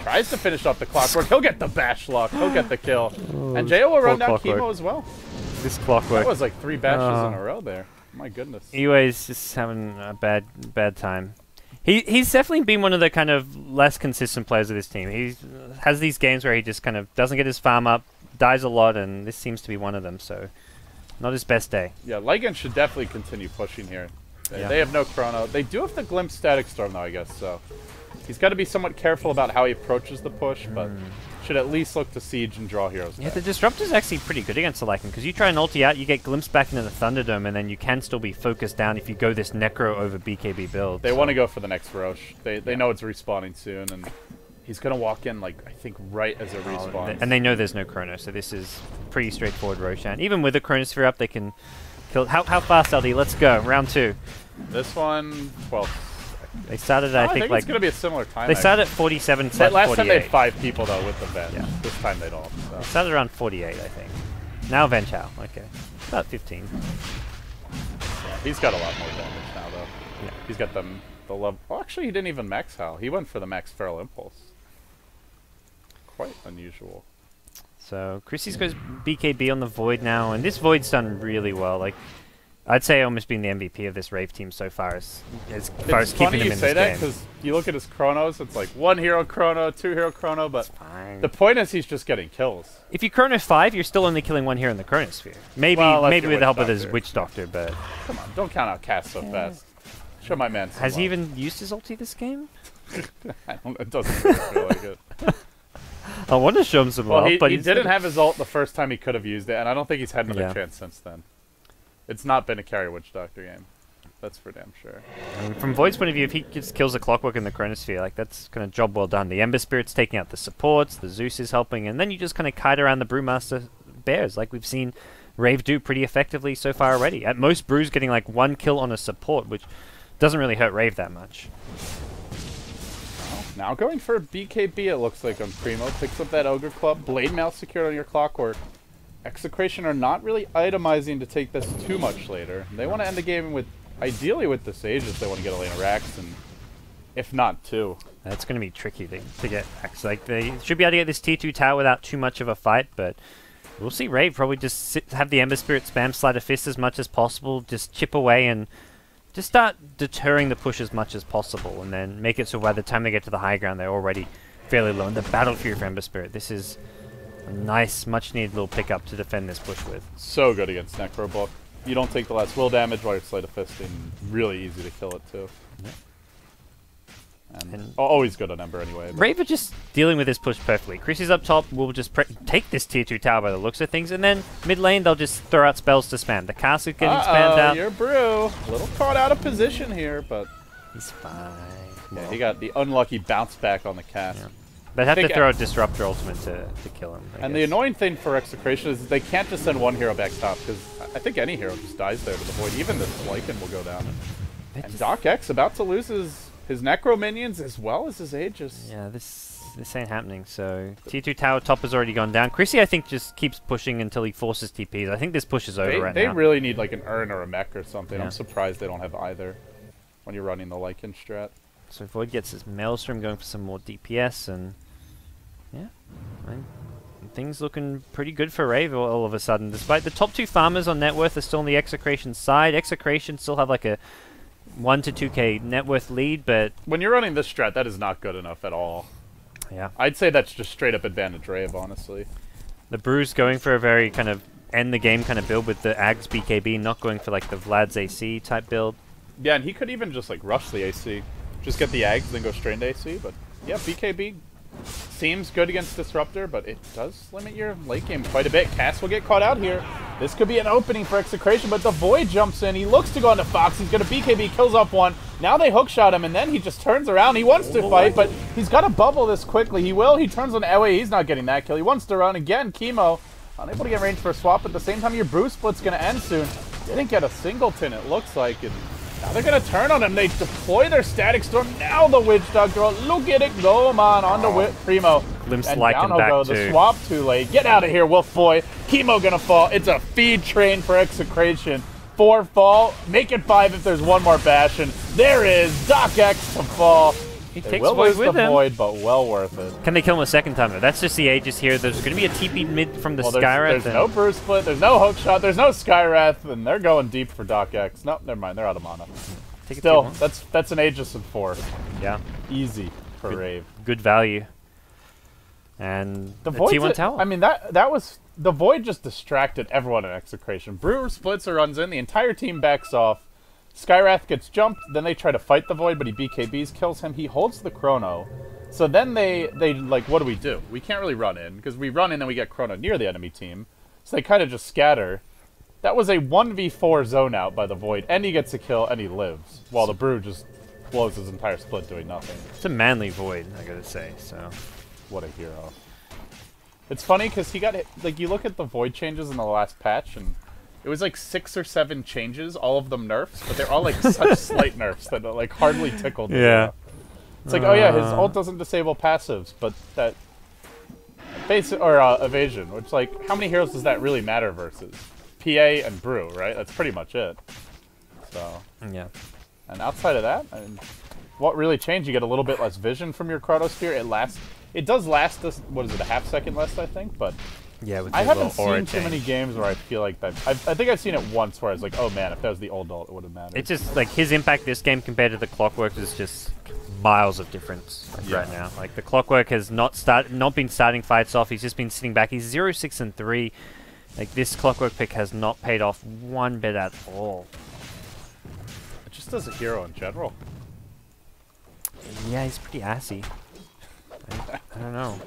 Tries to finish off the Clockwork. He'll get the bash lock. He'll get the kill. And Jo will run down Chemo as well. This Clockwork. That was like 3 bashes in a row there. My goodness. Ewe's just having a bad time. He's definitely been one of the kind of less consistent players of this team. He has these games where he just kind of doesn't get his farm up, dies a lot, and this seems to be one of them, so not his best day. Yeah, Lycan should definitely continue pushing here. They have no chrono. They do have the Glimpse Static Storm, though, I guess, so... He's got to be somewhat careful about how he approaches the push, but should at least look to siege and draw heroes. Yeah, the Disruptor's actually pretty good against the Lycan, because you try and ulti out, you get glimpsed back into the Thunderdome, and then you can still be focused down if you go this Necro over BKB build. They want to go for the next Roche. They know it's respawning soon, and he's going to walk in, like, I think, right as it respawns. And they know there's no Chrono, so this is pretty straightforward Roshan. Even with the Chronosphere up, they can kill... How fast, LD? Let's go. Round 2. This one, 12. They started, I think, like... it's going to be a similar time. They started at 47, last 48. time they had 5 people, though, with the Venge. Yeah. This time they don't. So. They started around 48, I think. Now Venge how? Okay. About 15. Yeah, he's got a lot more damage now, though. Yeah. He's got the love... Oh, actually, he didn't even max Hal. He went for the max Feral Impulse. Quite unusual. So, Chrissy's goes BKB on the Void now, and this Void's done really well. Like, I'd say almost been the MVP of this Rave team so far as far as keeping him in this game. It's funny you say that, because you look at his chronos, it's like 1 hero chrono, 2 hero chrono, but the point is he's just getting kills. If you chrono 5, you're still only killing 1 hero in the Chronosphere. Maybe with the help of his Witch Doctor, but... Come on, don't count out cast so fast. Show my man some Has he love. even used his ulti this game? I don't, it doesn't feel like it. I want to show him some love, but he didn't have his ult the first time he could have used it, and I don't think he's had another chance since then. It's not been a carry Witch Doctor game. That's for damn sure. I mean, from Void's point of view, if he just kills the Clockwork in the Chronosphere, like that's kind of job well done. The Ember Spirit's taking out the supports, the Zeus is helping, and then you just kind of kite around the Brewmaster bears, like we've seen Rave do pretty effectively so far already. At most, Brew's getting like 1 kill on a support, which doesn't really hurt Rave that much. Now going for a BKB, it looks like on Primo. Picks up that Ogre Club. Blade Mail secured on your Clockwork. Execration are not really itemizing to take this too much later. They want to end the game with, ideally with the Sages, they want to get a lane of Rax, and if not two. That's going to be tricky to get Rax. Like, they should be able to get this T2 tower without too much of a fight, but we'll see Rave probably just have the Ember Spirit spam Sleight of Fist as much as possible, just chip away and just start deterring the push as much as possible, and then make it so by the time they get to the high ground, they're already fairly low. And the Battle Fury for Ember Spirit, this is a nice, much-needed little pickup to defend this push with. So good against Necrobook. You don't take the last will damage while you're Sleight of Fisting. Really easy to kill it, too. Yeah. And always good on Ember anyway. Rave are just dealing with this push perfectly. Chrissy's up top, will just take this tier 2 tower by the looks of things, and then mid lane they'll just throw out spells to spam. The castle's getting spammed out. Your Brew. A little caught out of position here, but he's fine. Yeah, he got the unlucky bounce back on the cast. Yeah. But have to throw a Disruptor ultimate to kill him. And the annoying thing for Execration is they can't just send one hero back top, because I think any hero just dies there to the Void. Even the Lycan will go down. And Doc X about to lose his Necro minions as well as his Aegis. Yeah, this ain't happening. So T2 tower top has already gone down. Chrissy, I think, just keeps pushing until he forces TPs. I think this push is over right now. They really need like an Urn or a mech or something. Yeah. I'm surprised they don't have either when you're running the Lycan strat. So Void gets his Maelstrom going for some more DPS, and yeah, I mean, things looking pretty good for Rave all of a sudden. Despite the top 2 farmers on net worth are still on the Execration side. Execration still have like a 1 to 2k net worth lead, but when you're running this strat, that is not good enough at all. Yeah, I'd say that's just straight up advantage Rave, honestly. The Brew's going for a very kind of end the game kind of build with the Ags BKB, not going for like the Vlad's AC type build. Yeah, and he could even just like rush the AC, just get the Ags, then go straight into AC. But yeah, BKB seems good against Disruptor, but it does limit your late game quite a bit. Cass will get caught out here. This could be an opening for Execration, but the Void jumps in. He looks to go into Fox. He's going to BKB, kills off one. Now they hookshot him, and then he just turns around. He wants to fight, but he's got to bubble this quickly. He will. He turns on Ewe. He's not getting that kill. He wants to run again. Chemo, unable to get range for a swap. At the same time, your Brew split's going to end soon. Didn't get a singleton, it looks like. And now they're going to turn on him. They deploy their Static Storm. Now the Witch Doctor. Look at it go, man, onto Primo. Glimpse And Lycan down he'll back go. too. The swap too late. Get out of here, Wolf Boy. Chemo gonna fall. It's a feed train for Execration. 4 fall. Make it 5 if there's one more bash. And there is Doc X to fall. He They takes will Void lose the with him. Void, but well worth it. Can they kill him a second time though? That's just the Aegis here. There's going to be a TP mid from the Well, Skyrath. there's no Brew Split. There's no Hookshot. There's no Skyrath. And they're going deep for Doc X. Nope, never mind. They're out of mana. Take it Still, to that's an Aegis of 4. yeah, Easy for Rave. good value. And the Void's T1 tower. I mean, that was... The Void just distracted everyone in Execration. Brewer splits or runs in. The entire team backs off. Skyrath gets jumped. Then they try to fight the Void, but he BKBs, kills him. He holds the Chrono. So then they like, what do? We can't really run in, because we run in and we get Chrono near the enemy team. So they kind of just scatter. That was a 1v4 zone out by the Void, and he gets a kill, and he lives, while the Brew just blows his entire split doing nothing. It's a manly Void, I gotta say. So, what a hero. It's funny, because he got hit, like, you look at the Void changes in the last patch, and it was like 6 or 7 changes, all of them nerfs, but they're all like such slight nerfs that like hardly tickled the hero. It's like, oh yeah, his ult doesn't disable passives, but that evasion, which like, how many heroes does that really matter versus? PA and Brew, right? That's pretty much it. So yeah. And outside of that, I mean, what really changed? You get a little bit less vision from your Chronosphere. It does last us, what is it, a half second less, I think, but Yeah, with I the haven't little aura seen too many change. games where I feel like that. I think I've seen it once where I was like, oh man, if that was the old ult, it would have mattered. It's just like his impact this game compared to the Clockwork is just miles of difference right now. Like the Clockwork has not been starting fights off. He's just been sitting back. He's 0-6-3. Like this Clockwork pick has not paid off one bit at all. just as a hero in general. Yeah, he's pretty assy. I don't know.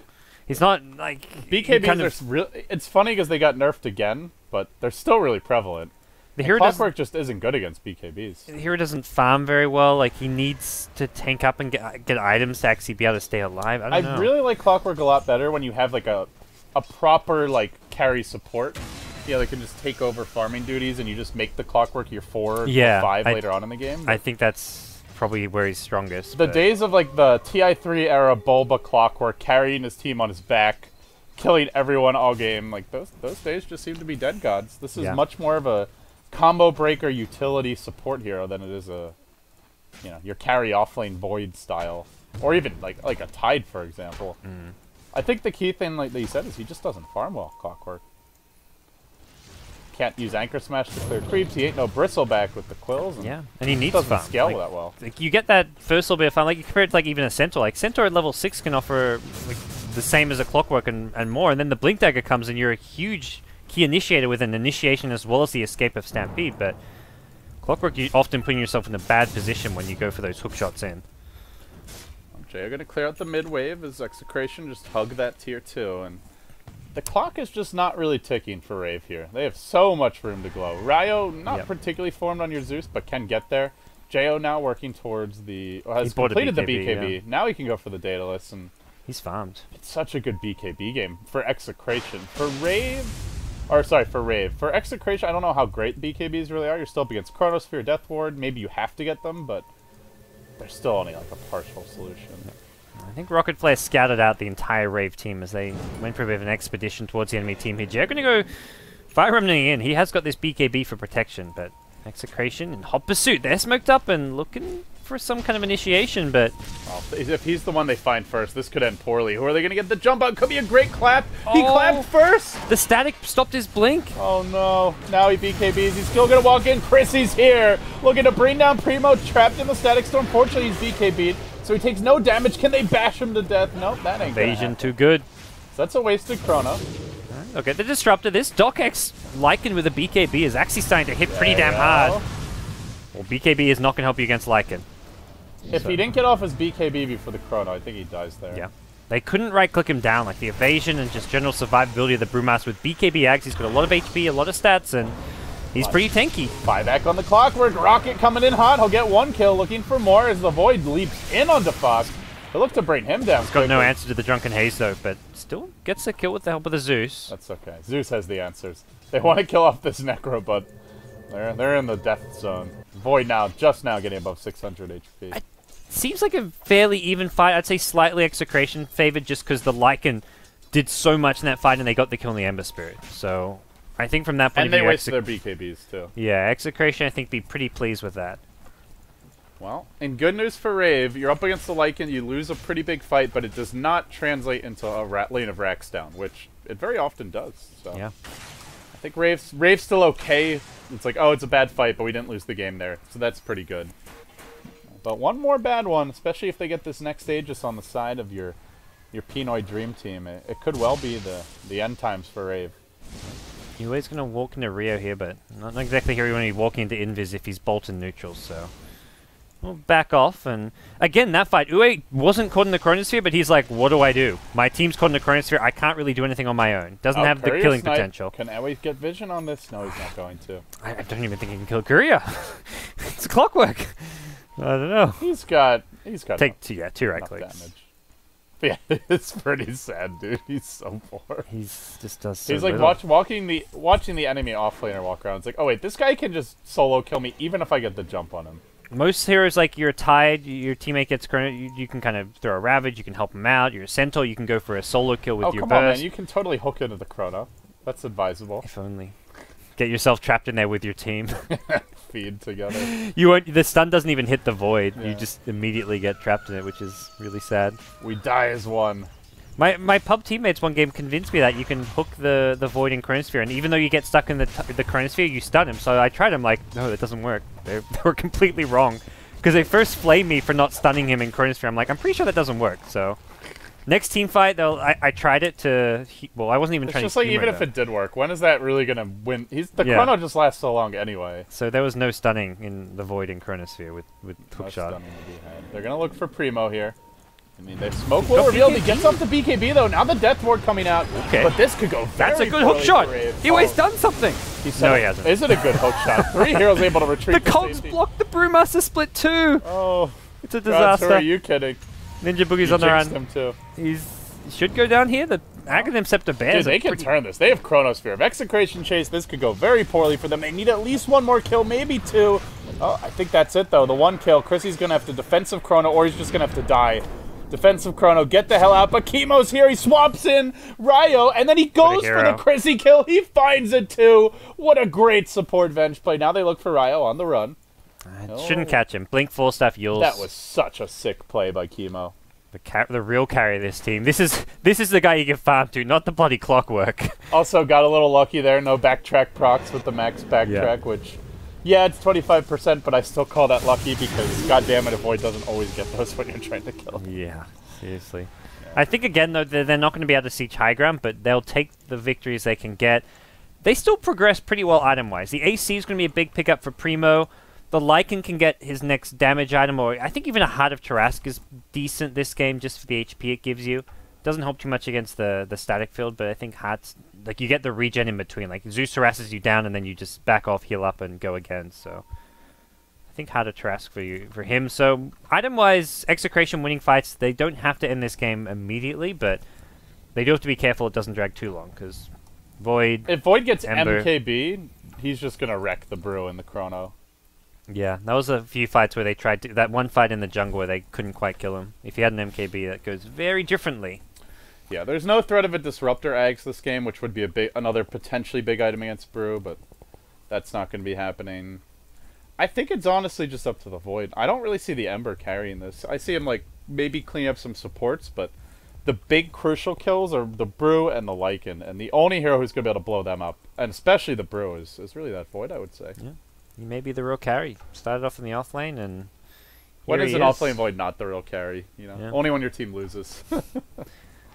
He's not like BKBs are really. It's funny because they got nerfed again, but they're still really prevalent. The hero Clockwork just isn't good against BKBs. The hero doesn't farm very well. Like he needs to tank up and get items to actually be able to stay alive. I don't know. I really like Clockwork a lot better when you have like a proper like carry support. Yeah, they can just take over farming duties, and you just make the Clockwork your 4 or 5 later on in the game. I think that's probably where he's strongest. The days of like the TI3 era Bulba Clockwork carrying his team on his back, killing everyone all game, like those days just seem to be dead gods. This is much more of a combo breaker utility support hero than it is a, you know, your carry offlane Void style, or even like a Tide, for example. I think the key thing, like that you said, is he just doesn't farm well. Clockwork can't use Anchor Smash to clear creeps. He ain't no Bristleback with the quills. And he needs doesn't farm. scale that well. Like you get that first little bit of farm, like you compare it to like even a Centaur. Like Centaur at level 6 can offer like the same as a Clockwork and more, and then the Blink Dagger comes and you're a huge key initiator with an initiation as well as the escape of Stampede, but Clockwork, you're often putting yourself in a bad position when you go for those hook shots in. Jay are going to clear out the mid wave as Execration just hug that tier 2, and the clock is just not really ticking for Rave here. They have so much room to glow. Ryo, not particularly formed on your Zeus, but can get there. Jo now working towards the... has completed the BKB. Yeah. Now he can go for the Daedalus, and... he's farmed. It's such a good BKB game for Execration. For Rave... or, sorry, for Rave. For Execration, I don't know how great BKBs really are. You're still up against Chronosphere, Death Ward. Maybe you have to get them, but they're still only like a partial solution. I think Rocket Flare scouted out the entire Rave team as they went for a bit of an expedition towards the enemy team here. They're going to go Fire Remnant in. He has got this BKB for protection, but Execration in hot pursuit. They're smoked up and looking for some kind of initiation, but... well, if he's the one they find first, this could end poorly. Who are they going to get the jump on? Could be a great clap. He clapped first. The static stopped his blink. Oh no. Now he BKBs. He's still going to walk in. Chrissy's here. Looking to bring down Primo. Trapped in the static storm. Fortunately, he's BKB'd, so he takes no damage. Can they bash him to death? Nope, that ain't gonna happen. Too good. So that's a wasted chrono. Okay, the disruptor. This DocX Lycan with a BKB is actually starting to hit pretty damn hard. Well, BKB is not going to help you against Lycan. If he didn't get off his BKB before the chrono, I think he dies there. Yeah. They couldn't right-click him down. Like, the evasion and just general survivability of the Brewmaster with BKB Ags. He's got a lot of HP, a lot of stats, and he's pretty tanky. 5-back on the Clockwork. Rocket coming in hot. He'll get 1 kill, looking for more as the Void leaps in onto Fox. They look to bring him down. He's got no answer to the Drunken Haze, though, but still gets a kill with the help of the Zeus. That's okay. Zeus has the answers. They want to kill off this Necro, but they're in the death zone. Void now, just now getting above 600 HP. Seems like a fairly even fight. I'd say slightly Execration favored just because the Lycan did so much in that fight and they got the kill in the Ember Spirit. So I think from that point of view... and they wasted their BKBs too. Yeah, Execration I think be pretty pleased with that. Well, in good news for Rave, you're up against the Lycan, you lose a pretty big fight, but it does not translate into a lane of racks down, which it very often does. So yeah. I think Rave's still okay. It's like, oh, it's a bad fight, but we didn't lose the game there. So that's pretty good. But one more bad one, especially if they get this next Aegis on the side of your Pinoy Dream Team. It could well be the end times for Rave. You're always going to walk into Rio here, but not exactly here you want to be walking into Invis if he's Bolton neutral, so... we'll back off, and again, that fight, Ue wasn't caught in the Chronosphere, but he's like, what do I do? My team's caught in the Chronosphere, I can't really do anything on my own. Doesn't have the killing potential. Can Ue get vision on this? No, he's not going to. I don't even think he can kill Courier. It's Clockwork. I don't know. He's got Take two right clicks. Damage. Yeah, it's pretty sad, dude. He's so poor. He's just does so He's like watching the enemy offlaner walk around. It's like, oh wait, this guy can just solo kill me even if I get the jump on him. Most heroes, like, you're tied, your teammate gets chrono, you can kind of throw a Ravage, you can help him out. You're a Centaur, you can go for a solo kill with your burst. Oh, come on, man. You can totally hook into the chrono. That's advisable. If only. Get yourself trapped in there with your team. Feed together. The stun doesn't even hit the Void. Yeah. You just immediately get trapped in it, which is really sad. We die as one. My pub teammates one game convinced me that you can hook the Void in Chronosphere, and even though you get stuck in the Chronosphere, you stun him. So I tried him, like, no, that doesn't work. They were completely wrong. Because they first flamed me for not stunning him in Chronosphere. I'm like, I'm pretty sure that doesn't work, so... Next team fight, though, I tried it to... Well, I wasn't even It's trying to just like, even if though. it did work, when is that really going to win? The Yeah. chrono just lasts so long anyway. So there was no stunning in the Void in Chronosphere with No hookshot. stunning to be had. They're going to look for Primo here. I mean, they smoke will revealed. He gets off the BKB, though. Now the Death Ward coming out. Okay. But this could go very That's a good poorly hookshot! for Rave. He always done something! No, he hasn't. Is it a good hookshot? 3 heroes able to retreat. The Cogs blocked the Brewmaster split too! Oh, It's a God, disaster. who are you kidding? Ninja Boogie's You on the jinxed run. him too. He should go down here. The Aghanim Scepter Bears. Dude, they can turn this. They have Chronosphere. If Execration chase, this could go very poorly for them. They need at least 1 more kill, maybe 2. Oh, I think that's it, though. The 1 kill. Chrissy's going to have to defensive Chrono, or he's just going to have to die. Defensive Chrono, get the hell out. But Chemo's here. He swaps in Ryo, and then he goes for the Chrissy kill. He finds it, too. What a great support Venge play. Now they look for Ryo on the run. Shouldn't catch him. Blink full stuff, Yules. That was such a sick play by Chemo. The real carry of this team. This is the guy you give farm to, not the bloody Clockwork. Also got a little lucky there. No backtrack procs with the max backtrack, which... Yeah, it's 25%, but I still call that lucky because, goddammit, if Void doesn't always get those when you're trying to kill. Yeah, seriously. Yeah. I think, again, though, they're not going to be able to siege high ground, but they'll take the victories they can get. They still progress pretty well item-wise. The AC is going to be a big pickup for Primo. The Lycan can get his next damage item, or I think even a Heart of Tarrasque is decent this game just for the HP it gives you. Doesn't help too much against the static field, but I think Heart's... Like, you get the regen in between. Like, Zeus harasses you down, and then you just back off, heal up, and go again, so... I think Heart of Tarrasque for him. So, item-wise, Execration winning fights, they don't have to end this game immediately, but they do have to be careful it doesn't drag too long, because Void... If Void gets Ember, MKB, he's just going to wreck the Brew in the Chrono. Yeah, that was a few fights where they tried to... That one fight in the jungle where they couldn't quite kill him. If he had an MKB, that goes very differently. Yeah, there's no threat of a Disruptor Ags this game, which would be another potentially big item against Brew, but that's not going to be happening. I think it's honestly just up to the Void. I don't really see the Ember carrying this. I see him, like, maybe clean up some supports, but the big crucial kills are the Brew and the Lycan, and the only hero who's going to be able to blow them up, and especially the Brew, is really that Void, I would say. Yeah, he may be the real carry. Started off in the offlane, and when is an offlane Void not the real carry? You know, only when your team loses.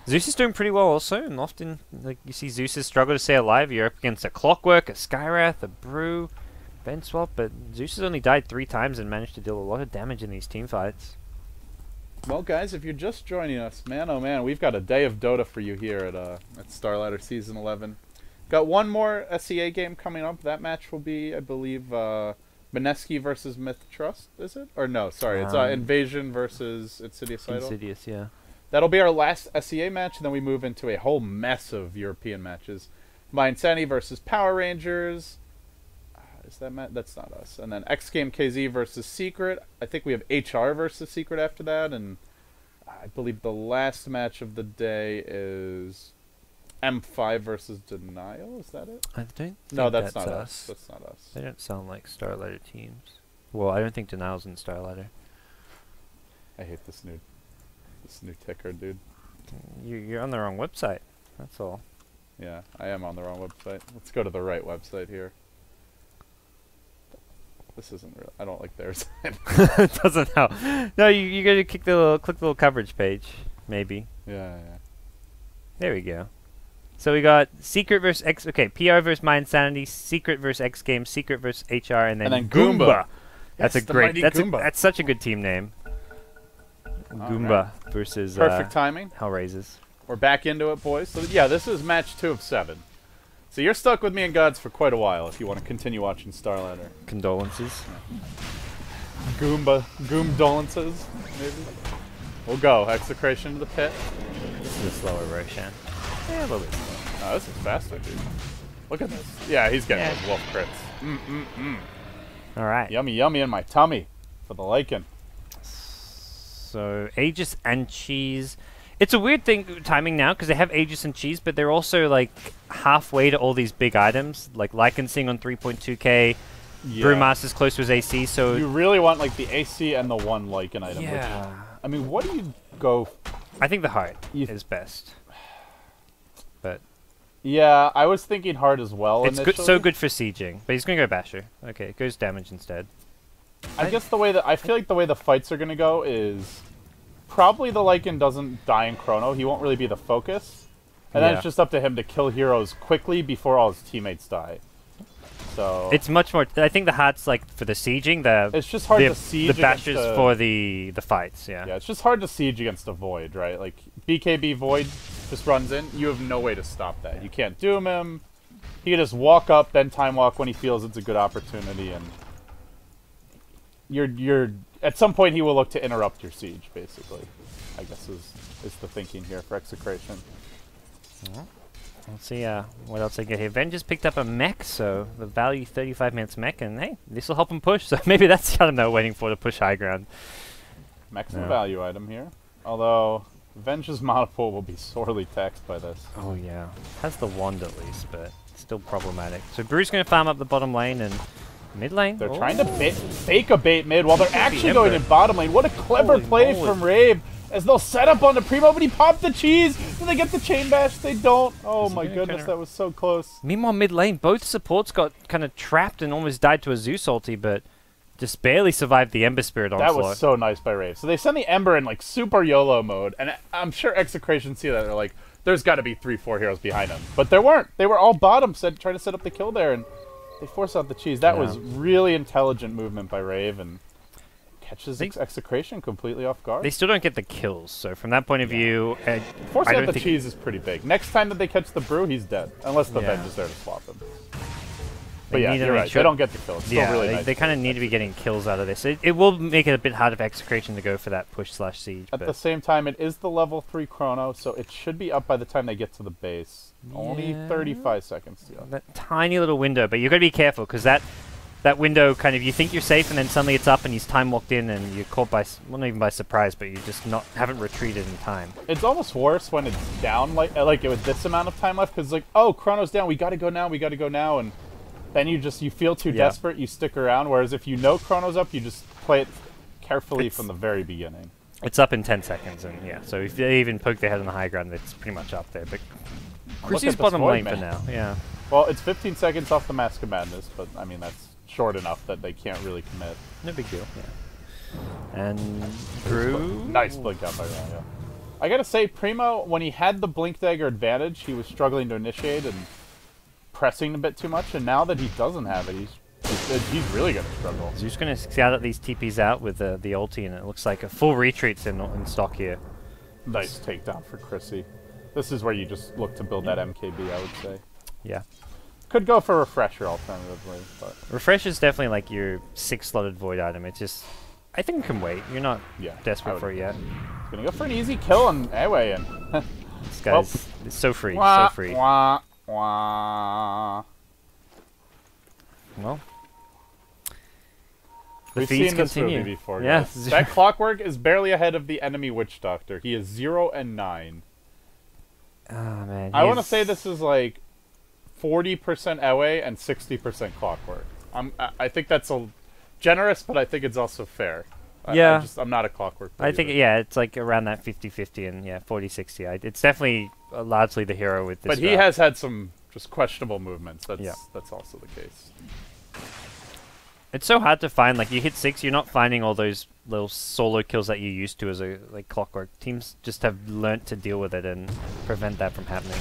Zeus is doing pretty well also, and often like you see Zeus's struggle to stay alive. You're up against a Clockwork, a Skywrath, a Brew, Ben Swap, but Zeus has only died 3 times and managed to deal a lot of damage in these team fights. Well, guys, if you're just joining us, man, oh man, we've got a day of Dota for you here at Starladder Season 11. Got one more SEA game coming up. That match will be, I believe, Mineski versus Myth Trust, is it? Or no, sorry, it's Invasion versus Insidious Idol. Insidious, yeah. That'll be our last SEA match, and then we move into a whole mess of European matches. My Insanity versus Power Rangers. Is that that's not us. And then X Game KZ versus Secret. I think we have HR versus Secret after that, and I believe the last match of the day is M5 versus Denial. Is that it? I don't think no, that's not us. That's not us. They don't sound like Starladder teams. Well, I don't think Denial's in Starladder. I hate this new ticker, dude. You're on the wrong website. That's all. Yeah, I am on the wrong website. Let's go to the right website here. This isn't real. I don't like theirs. It doesn't help. No, you gotta click the little coverage page, maybe. Yeah. There we go. So we got Secret versus X. Okay, PR versus My Insanity, Secret versus X Games, Secret versus HR, and then Goomba. That's yes, a great. That's such a good team name. Goomba versus perfect timing. Hellraisers. We're back into it, boys. So yeah, this is match 2 of 7. So you're stuck with me and GoDz for quite a while if you want to continue watching Starladder. Condolences. Yeah. Goomdolences, maybe. We'll go. Execration to the pit. This is a slower Roshan. Yeah, a little bit slower. Oh, this is faster, dude. Look at this. Yeah, he's getting those wolf crits. All right. Yummy, yummy in my tummy for the Lycan. So Aegis and Cheese. It's a weird thing timing now because they have Aegis and Cheese, but they're also like halfway to all these big items, like Lycan on 3.2k, Brewmaster's close to his AC. So you really want like the AC and the one Lycan item. Yeah. Which, I mean, what do you go? I think the heart is best. But yeah, I was thinking hard as well. It's good, so good for sieging, but he's gonna go Basher. Okay, it goes damage instead. I guess the way that I feel like the way the fights are gonna go is probably the Lycan doesn't die in Chrono. He won't really be the focus. And then it's just up to him to kill heroes quickly before all his teammates die. So it's much more. I think the heart's like for the sieging. It's just hard to siege. The bashes for the fights. Yeah. Yeah, it's just hard to siege against a Void, right? Like BKB Void just runs in. You have no way to stop that. You can't doom him. He can just walk up, then time walk when he feels it's a good opportunity, and you're at some point he will look to interrupt your siege. Basically, I guess is the thinking here for Execration. Yeah. Let's see what else I get here. Ven just picked up a mech, so the value 35 minutes mech, and hey, this will help him push. So maybe that's the item they're waiting for to push high ground. Mech's a value item here. Although, Venge's mana pool will be sorely taxed by this. Oh yeah. Has the wand at least, but still problematic. So Brew's going to farm up the bottom lane and mid lane. They're trying to fake a bait mid while they're actually going in bottom lane. What a clever play from Rave. As they'll set up on the Primo, but he popped the cheese. Do they get the chain bash? They don't. Oh my goodness, that was so close. Meanwhile, mid lane, both supports got kind of trapped and almost died to a Zeus ulti, but just barely survived the Ember Spirit onslaught. That was so nice by Rave. So they send the Ember in like super YOLO mode, and I'm sure Execration see that. They're like, there's got to be 3-4 heroes behind them. But there weren't. They were all bottom, trying to set up the kill there, and they force out the cheese. That was really intelligent movement by Rave, and catches Execration completely off guard. They still don't get the kills, so from that point of view... Forcing out the cheese is pretty big. Next time that they catch the Brew, he's dead. Unless the Venge is there to swap him. But yeah, you're right. They don't get the kills. It's still really nice. They kind of need to be getting kills out of this. It will make it a bit harder for Execration to go for that push/siege. At the same time, it is the level 3 Chrono, so it should be up by the time they get to the base. Only 35 seconds to go. That tiny little window, but you've got to be careful, because that window kind of, you think you're safe, and then suddenly it's up and he's time walked in and you're caught by, well, not even by surprise, but you just haven't retreated in time. It's almost worse when it's down, like with this amount of time left, because like, oh, Chrono's down, we gotta go now, and then you feel too desperate, you stick around, whereas if you know Chrono's up, you just play it carefully from the very beginning. It's up in 10 seconds, and yeah, so if they even poke their head on the high ground, it's pretty much up there, but Chrissy's bottom lane for now, yeah. Well, it's 15 seconds off the Mask of Madness, but I mean, that's short enough that they can't really commit. No big deal. Yeah. And Drew, nice blink out by Ryan. Yeah. I gotta say, Primo, when he had the blink dagger advantage, he was struggling to initiate and pressing a bit too much. And now that he doesn't have it, he's really gonna struggle. So he's gonna scout out these TPs out with the ulti, and it looks like a full retreat's in stock here. Nice takedown for Chrissy. This is where you just look to build that MKB, I would say. Yeah. Could go for Refresher alternatively, but Refresher's definitely like your 6-slotted Void item. It's just, I think it can wait. You're not desperate for it yet. He's gonna go for an easy kill on Airway, and this guy's so free, so free. Well, the we've feeds seen this continue. movie before. Yeah, that Clockwork is barely ahead of the enemy Witch Doctor. He is 0 and 9. Oh man, I want to say this is like 40% Away and 60% Clockwork. I think that's generous, but I think it's also fair. Yeah. I'm not a Clockwork believer. I think, yeah, it's like around that 50-50 and 40-60. It's definitely largely the hero with this. But he has had some just questionable movements. That's also the case. It's so hard to find. Like, you hit 6, you're not finding all those little solo kills that you used to as a Clockwork. Teams just have learnt to deal with it and prevent that from happening.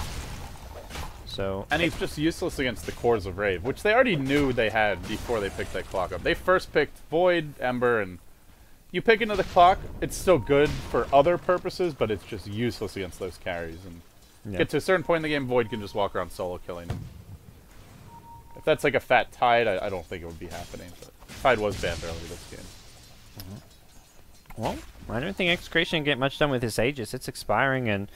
So, and he's just useless against the cores of Rave, which they already knew they had before they picked that clock up. They first picked Void, Ember, and you pick into the clock, it's still good for other purposes, but it's just useless against those carries. And get to a certain point in the game, Void can just walk around solo killing them. If that's like a fat Tide, I don't think it would be happening. But Tide was banned earlier this game. Well, I don't think Execration can get much done with this Aegis. It's expiring, and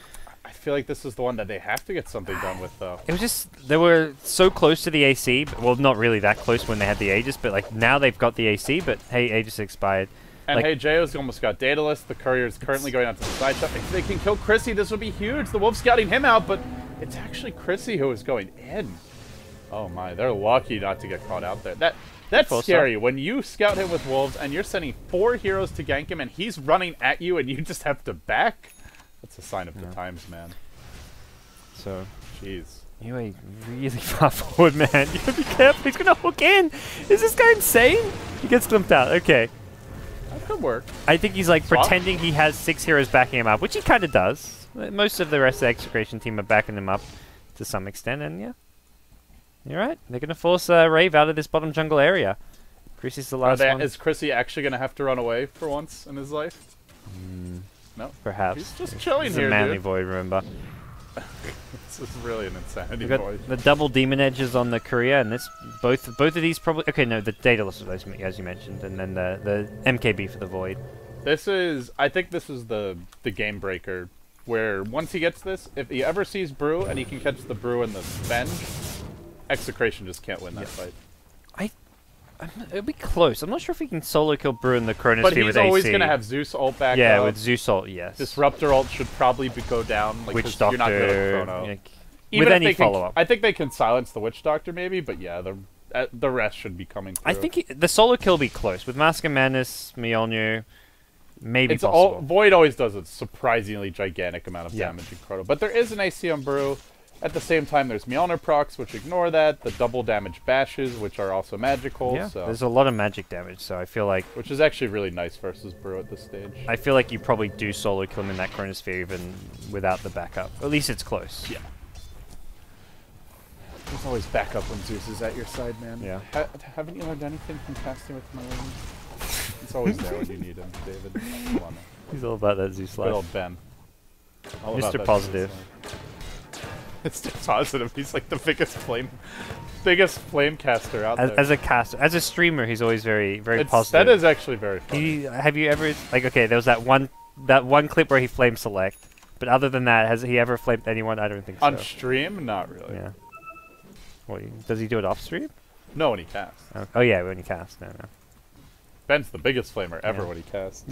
I feel like this is the one that they have to get something done with, though. It was just, they were so close to the AC, but, well, not really that close when they had the Aegis, but like now they've got the AC, but hey, Aegis expired. And hey, Jayo's almost got Daedalus. The Courier's currently going out to the side shot. If they can kill Chrissy, this would be huge. The Wolves scouting him out, but it's actually Chrissy who is going in. Oh my, they're lucky not to get caught out there. That's scary. When you scout him with Wolves and you're sending 4 heroes to gank him and he's running at you and you just have to back, that's a sign of the times, man. So, jeez. You are really far forward, man. You gotta be careful. He's gonna hook in. Is this guy insane? He gets glimpsed out. Okay. Could work. I think he's like Swap? pretending he has 6 heroes backing him up, which he kind of does. Most of the rest of the Execration team are backing him up to some extent, and yeah. You're right. They're going to force Rave out of this bottom jungle area. Chrissy's the last one. Is Chrissy actually going to have to run away for once in his life? No. Perhaps. He's just chilling It's here, a manly dude. void, remember. This is really an insanity We've got void. the double demon edges on the Korea, and this both of these probably... Okay, no, the data loss of those, as you mentioned, and then the MKB for the void. This is... I think this is the game breaker, where once he gets this, if he ever sees Brew and he can catch the Brew and the Venge, Execration just can't win that fight. It'll be close. I'm not sure if he can solo kill Brew in the Chronosphere But with he's AC. always going to have Zeus ult back Yeah, up. with Zeus ult, yes. Disruptor ult should probably go down. Like, Witch 'cause you're not good at Doctor... Chrono. Like, Even with if any they can, follow-up. I think they can silence the Witch Doctor maybe, but yeah, the rest should be coming through. I think the solo kill will be close. With Mask of Madness, Mjolnir, maybe it's possible. Void always does a surprisingly gigantic amount of Yeah. damage in Chrono. But there is an AC on Brew. At the same time, there's Mjolnir procs, which ignore that. The double damage bashes, which are also magical. Yeah, so. there's a lot of magic damage, so I feel like... Which is actually really nice versus Brew at this stage. I feel like you probably do solo kill him in that Chronosphere even without the backup. At least it's close. Yeah. There's always backup when Zeus is at your side, man. Yeah. Haven't you learned anything from casting with my lady? It's always there when you need him, David. Come on. He's all about that Zeus Good life. old Ben. All about Mr. that Positive. Zeus life. Mr. Positive. He's like the biggest flame caster out there. As a caster, as a streamer, he's always very positive. That is actually very funny. Have you ever okay? There was that one clip where he flame select, but other than that, has he ever flamed anyone? I don't think so. On stream, not really. Yeah. What, does he do it off stream? No, when he casts. Oh yeah, when he casts. No. Ben's the biggest flamer ever Yeah. when he casts.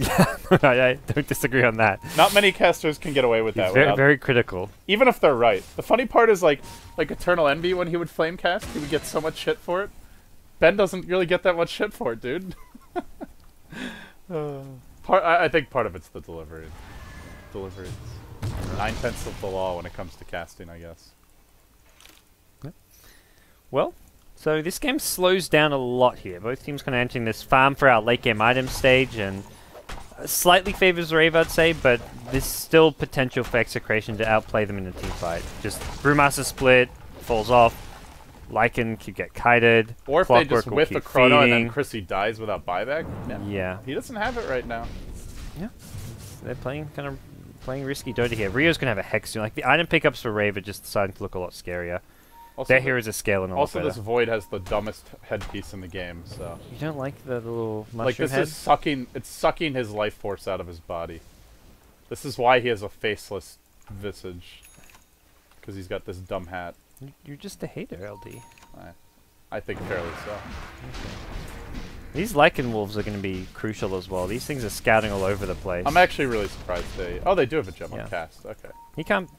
I don't disagree on that. Not many casters can get away with that. He's very, without- very critical. Even if they're right. The funny part is like Eternal Envy when he would flame cast, he would get so much shit for it. Ben doesn't really get that much shit for it, dude. I think part of it's the delivery. Delivery. 9/10 of the law when it comes to casting, I guess. Well, so this game slows down a lot here. Both teams kind of entering this farm for our late game item stage, and slightly favors Rave, I'd say, but there's still potential for Execration to outplay them in a team fight. Just Brewmaster split, falls off, Lycan could get kited, Or if they just Clockwork will whiff a keep chrono and then feeding. Chrissy dies without buyback. Yeah, He doesn't have it right now. they're playing risky Dota here. Rio's gonna have a hex soon. Like the item pickups for Rave are just starting to look a lot scarier. Also, Their heroes are scaling a lot also better. this Void has the dumbest headpiece in the game, so You don't like the little mushroom like this head? is sucking his life force out of his body. This is why he has a faceless visage. Because he's got this dumb hat. You're just a hater, LD. I think fairly so. These Lycan wolves are going to be crucial as well. These things are scouting all over the place. I'm actually really surprised they... Oh, they do have a gem Yeah. on cast. Okay. He can't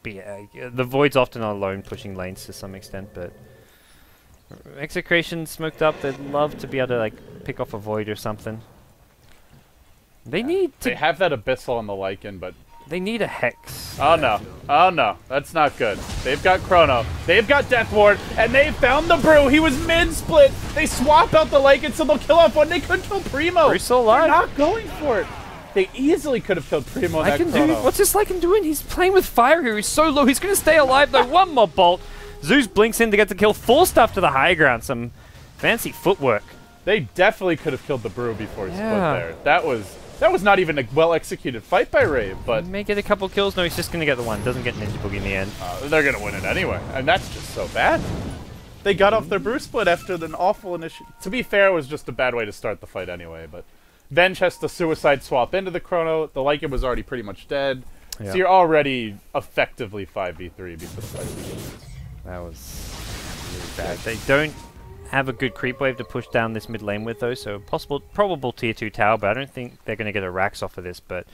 be... the Void's often alone pushing lanes to some extent, but... Execration smoked up. They'd love to be able to like pick off a Void or something. They need to... They have that Abyssal on the Lycan, but... They need a Hex. Oh no. Oh no. That's not good. They've got Chrono. They've got Death Ward. And they found the Brew. He was mid-split. They swap out the Lycan so they'll kill off one. They couldn't kill Primo. Brew's still They're alive. not going for it. They easily could have killed Primo in I that can Chrono. do... What's this Lycan doing? He's playing with fire here. He's so low. He's going to stay alive though. One more bolt. Zeus blinks in to get the kill. Full stuff to the high ground. Some fancy footwork. They definitely could have killed the Brew before he Yeah. split there. That was not even a well-executed fight by Rave, but May get a couple kills. No, he's just going to get the one. Doesn't get Ninja Boogie in the end. they're going to win it anyway. And that's just so bad. They got off their Brew split after an awful initiative. To be fair, it was just a bad way to start the fight anyway, but Venge has to suicide swap into the Chrono. The Lycan was already pretty much dead. Yeah. So you're already effectively 5v3 before the fight begins. That was really bad. They don't have a good creep wave to push down this mid lane with though, so probable tier 2 tower, but I don't think they're going to get a Rax off of this, but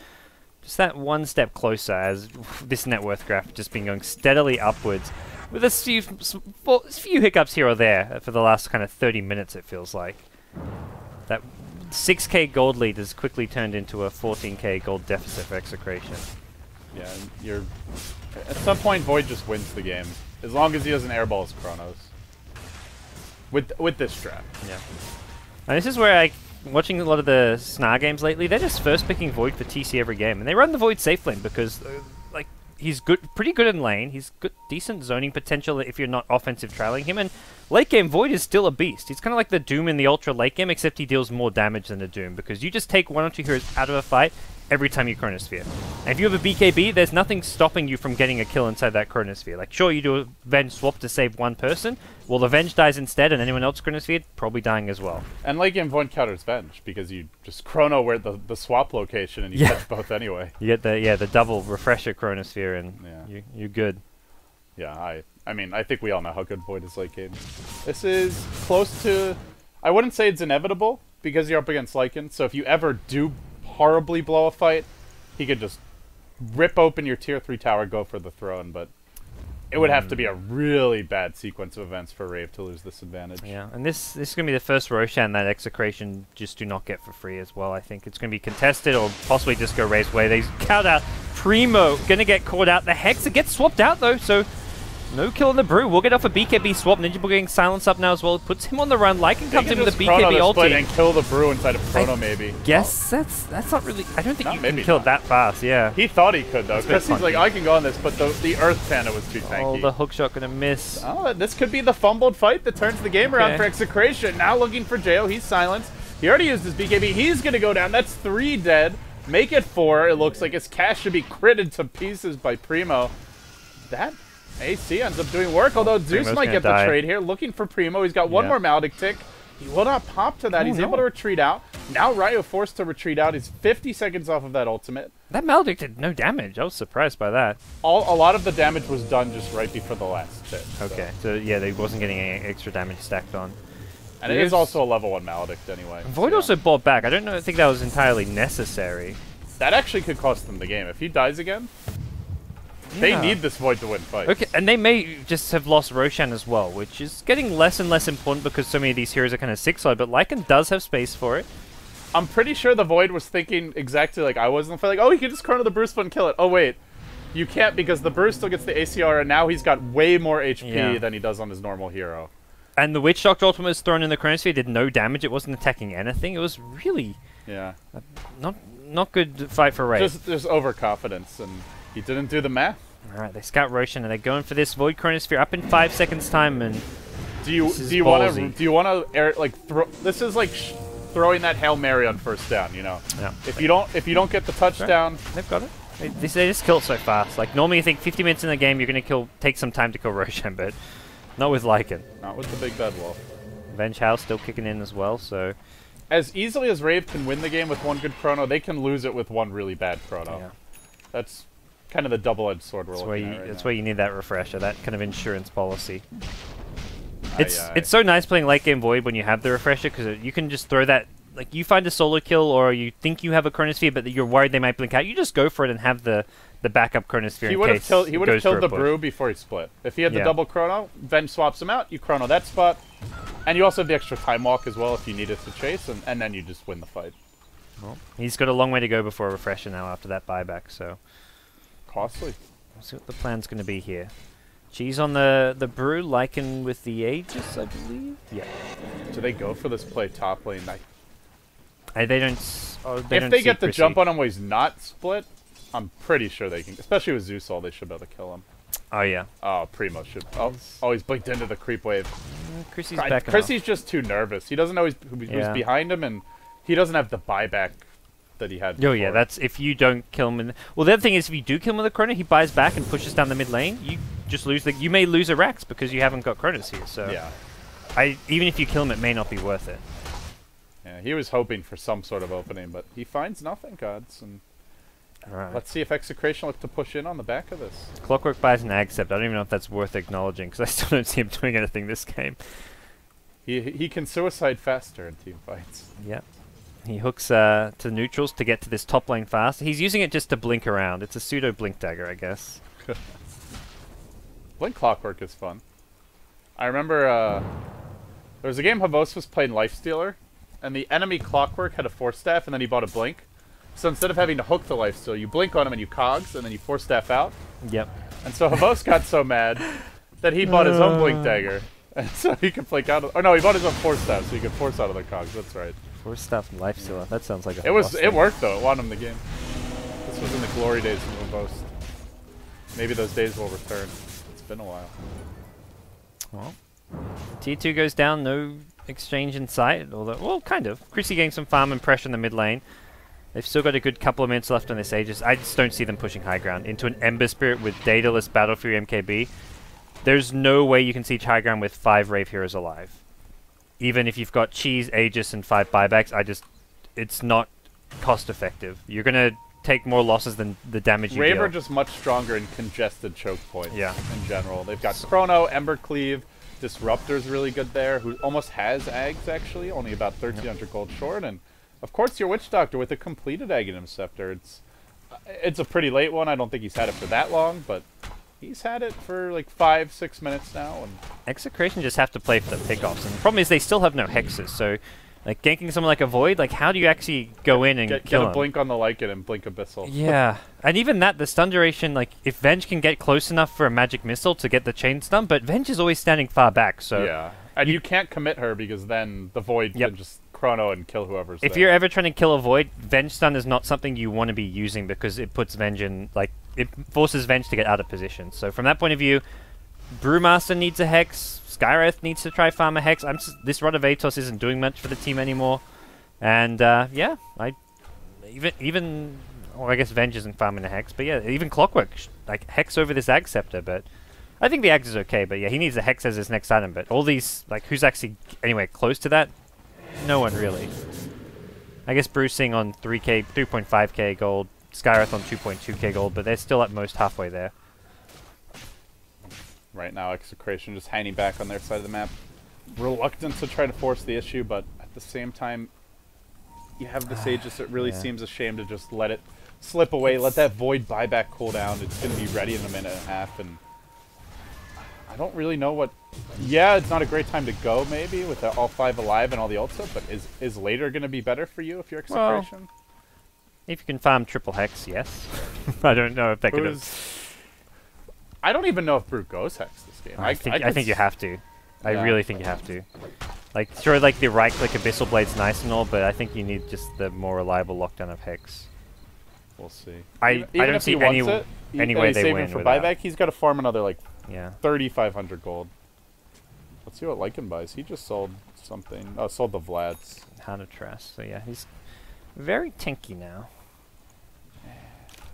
just that one step closer as this net worth graph just been going steadily upwards with a few hiccups here or there for the last kind of 30 minutes it feels like. That 6k gold lead has quickly turned into a 14k gold deficit for Execration. Yeah, and at some point Void just wins the game. As long as he doesn't airball his Chronos. With this strat. Yeah. And this is where watching a lot of the Snar games lately, they're just first picking Void for TC every game, and they run the Void safe lane because, like, he's pretty good in lane. He's good, decent zoning potential if you're not offensive trailing him, and late game Void is still a beast. He's kind of like the Doom in the Ultra late game, except he deals more damage than the Doom because you just take 1 or 2 heroes out of a fight every time you Chronosphere. And if you have a BKB, there's nothing stopping you from getting a kill inside that Chronosphere. Like, sure, you do a Venge swap to save one person. Well, the Venge dies instead, and anyone else Chronosphere probably dying as well. And late game Void counters Venge because you just Chrono where the swap location and you catch both anyway. You get the double refresher Chronosphere, and you're good. Yeah, I mean, I think we all know how good Void is late game. This is close to... I wouldn't say it's inevitable because you're up against Lycan, so if you ever do horribly blow a fight, he could just rip open your tier 3 tower, go for the throne, but it would have to be a really bad sequence of events for Rave to lose this advantage. Yeah, and this is going to be the first Roshan that Execration just do not get for free as well. I think it's going to be contested or possibly just go Rave's way. They count out Primo, going to get caught out. The Hexa gets swapped out though, so no kill on the Brew. We'll get off a BKB swap. Ninja Bull getting silenced up now as well. Puts him on the run. Lycan comes in with a BKB ulti. And kill the Brew inside of Chrono, maybe. Guess that's not really... I don't think you can kill not. that fast, yeah. He thought he could, though, because he's like, I can go on this, but the Earth Panda was too tanky. Oh, the hookshot going to miss. Oh, this could be the fumbled fight that turns the game around for Execration. Now looking for Jail. He's silenced. He already used his BKB. He's going to go down. That's 3 dead. Make it 4. It looks like his cash should be critted to pieces by Primo. That... AC ends up doing work, although Zeus Primo's might get the trade here. Looking for Primo. He's got one more Maledict tick. He will not pop to that. He's able to retreat out. Now Ryo forced to retreat out. He's 50 seconds off of that ultimate. That Maledict did no damage. I was surprised by that. A lot of the damage was done just right before the last hit. Okay, so yeah, they wasn't getting any extra damage stacked on. And it is also a level 1 Maledict anyway. Void also bought back. I don't think that was entirely necessary. That actually could cost them the game. If he dies again... They need this Void to win fights. Okay, and they may just have lost Roshan as well, which is getting less and less important because so many of these heroes are kind of 6-side, but Lycan does have space for it. I'm pretty sure the Void was thinking exactly like I was in the fight, like, oh, he can just Chrono the Bruce and kill it. Oh, wait. You can't because the Bruce still gets the ACR, and now he's got way more HP than he does on his normal hero. And the Witch Doctor ultimate was thrown in the Chronosphere, did no damage, it wasn't attacking anything. It was really not good fight for Rave. Just overconfidence, and he didn't do the math. Alright, they scout Roshan and they're going for this Void Chronosphere up in 5 seconds time, and do you want to like throw this is like throwing that Hail Mary on first down, you know. Yeah. If you don't get the touchdown, they've got it. They just kill it so fast. Like normally you think 50 minutes in the game you're going to take some time to kill Roshan, but not with Lycan. Not with the big bad wolf. Venge House still kicking in as well, so as easily as Rave can win the game with one good Chrono, they can lose it with one really bad Chrono. Yeah. That's kind of the double-edged sword we're looking at right That's now. where you need that refresher, that kind of insurance policy. It's so nice playing late game Void when you have the refresher, because you can just throw that, like you find a solo kill or you think you have a Chronosphere but you're worried they might blink out, you just go for it and have the backup Chronosphere in case he would have killed the Brew before he split. If he had the double Chrono, Venge swaps him out, you Chrono that spot, and you also have the extra time walk as well if you needed to chase, and then you just win the fight. Well, he's got a long way to go before a refresher now after that buyback, so... Costly. We'll see what the plan's going to be here. Cheese on the Brew, Lycan with the Aegis, I believe? Yeah. Do they go for this play top lane? They don't... if they get the jump on him while he's not split, I'm pretty sure they can. Especially with Zeus all, they should be able to kill him. Oh, yeah. Oh, Primo should... Oh, he's blinked into the creep wave. Chrissy's back. Chrissy's just too nervous. He doesn't know who's behind him, and he doesn't have the buyback that he had before. Oh, yeah, that's if you don't kill him. Well, the other thing is, if you do kill him with a Chrono, he buys back and pushes down the mid lane. You just lose you may lose a Rax because you haven't got Chronos here. So yeah. Even if you kill him, it may not be worth it. Yeah, he was hoping for some sort of opening, but he finds nothing, GoDz. And let's see if Execration look to push in on the back of this. Clockwork buys an Accept. I don't even know if that's worth acknowledging because I still don't see him doing anything this game. He can suicide faster in team fights. Yep. He hooks to neutrals to get to this top lane fast. He's using it just to blink around. It's a pseudo blink dagger, I guess. Blink Clockwork is fun. I remember there was a game Havos was playing Lifestealer, and the enemy Clockwork had a Force Staff, and then he bought a Blink. So instead of having to hook the Lifesteal, you blink on him and you cogs, and then you Force Staff out. Yep. And so Havos got so mad that he bought his own Blink Dagger. And so he could blink out. Oh no, he bought his own Force Staff, so he could force out of the cogs. That's right. 4-star life stealer. That sounds like a It worked though. It won him the game. This was in the glory days of the boast. Maybe those days will return. It's been a while. Well, tier 2 goes down, no exchange in sight, although, well, kind of. Chrissy getting some farm and pressure in the mid lane. They've still got a good couple of minutes left on this Aegis. I just don't see them pushing high ground into an Ember Spirit with dataless Battlefield MKB. There's no way you can siege high ground with 5 Rave heroes alive. Even if you've got Cheese, Aegis, and 5 buybacks, it's not cost effective. You're gonna take more losses than the damage you Rave deal. are just much stronger in congested choke points Yeah. in general. They've got Chrono, Ember Cleave, Disruptor's really good there, who almost has Ags actually, only about 1,300 gold short, and of course your Witch Doctor with a completed Aghanim Scepter. It's a pretty late one. I don't think he's had it for that long, but he's had it for like 5-6 minutes now. And Execration just have to play for the pickoffs, and the problem is they still have no hexes, so like ganking someone like a Void, like how do you actually go in and get kill a him? blink on the Lycan and blink Abyssal. Yeah, and even that, the stun duration, like if Venge can get close enough for a magic missile to get the chain stun, but Venge is always standing far back, so yeah, and you can't commit her because then the Void can just Chrono and kill whoever's if there. you're ever trying to kill a Void, Venge stun is not something you want to be using because it puts Venge in, like, it forces Venge to get out of position. So from that point of view, Brewmaster needs a Hex, Skywrath needs to try farm a Hex. This Rod of Atos isn't doing much for the team anymore. And yeah, I guess Venge isn't farming a Hex, but yeah, even Clockwork, like Hex over this Ag Scepter, but I think the Ags is okay, but yeah, he needs a Hex as his next item, but all these, like, who's actually anywhere close to that? No one really. I guess Brucing on 3.5k gold, Skywrath on 2.2k gold, but they're still at most halfway there. Right now, Execration just hanging back on their side of the map. Reluctant to try to force the issue, but at the same time, you have this Aegis that really seems a shame to just let it slip away, let that Void buyback cool down. It's going to be ready in a minute and a half, and I don't really know what... Yeah, it's not a great time to go, maybe, with all 5 alive and all the ults, but is later going to be better for you if you're Execration? Well, if you can farm triple Hex, yes. I don't know if that could... I don't even know if Brute goes Hex this game. I think you have to. I really think you have to. Like, sure, like the right-click Abyssal Blade's nice and all, but I think you need just the more reliable lockdown of Hex. We'll see. I don't see any way they win for without. buyback. He's got to farm another like 3,500 gold. Let's see what Lycan buys. He just sold something. Oh, sold the Vlad's. Heart of Trust. So yeah, he's very tanky now.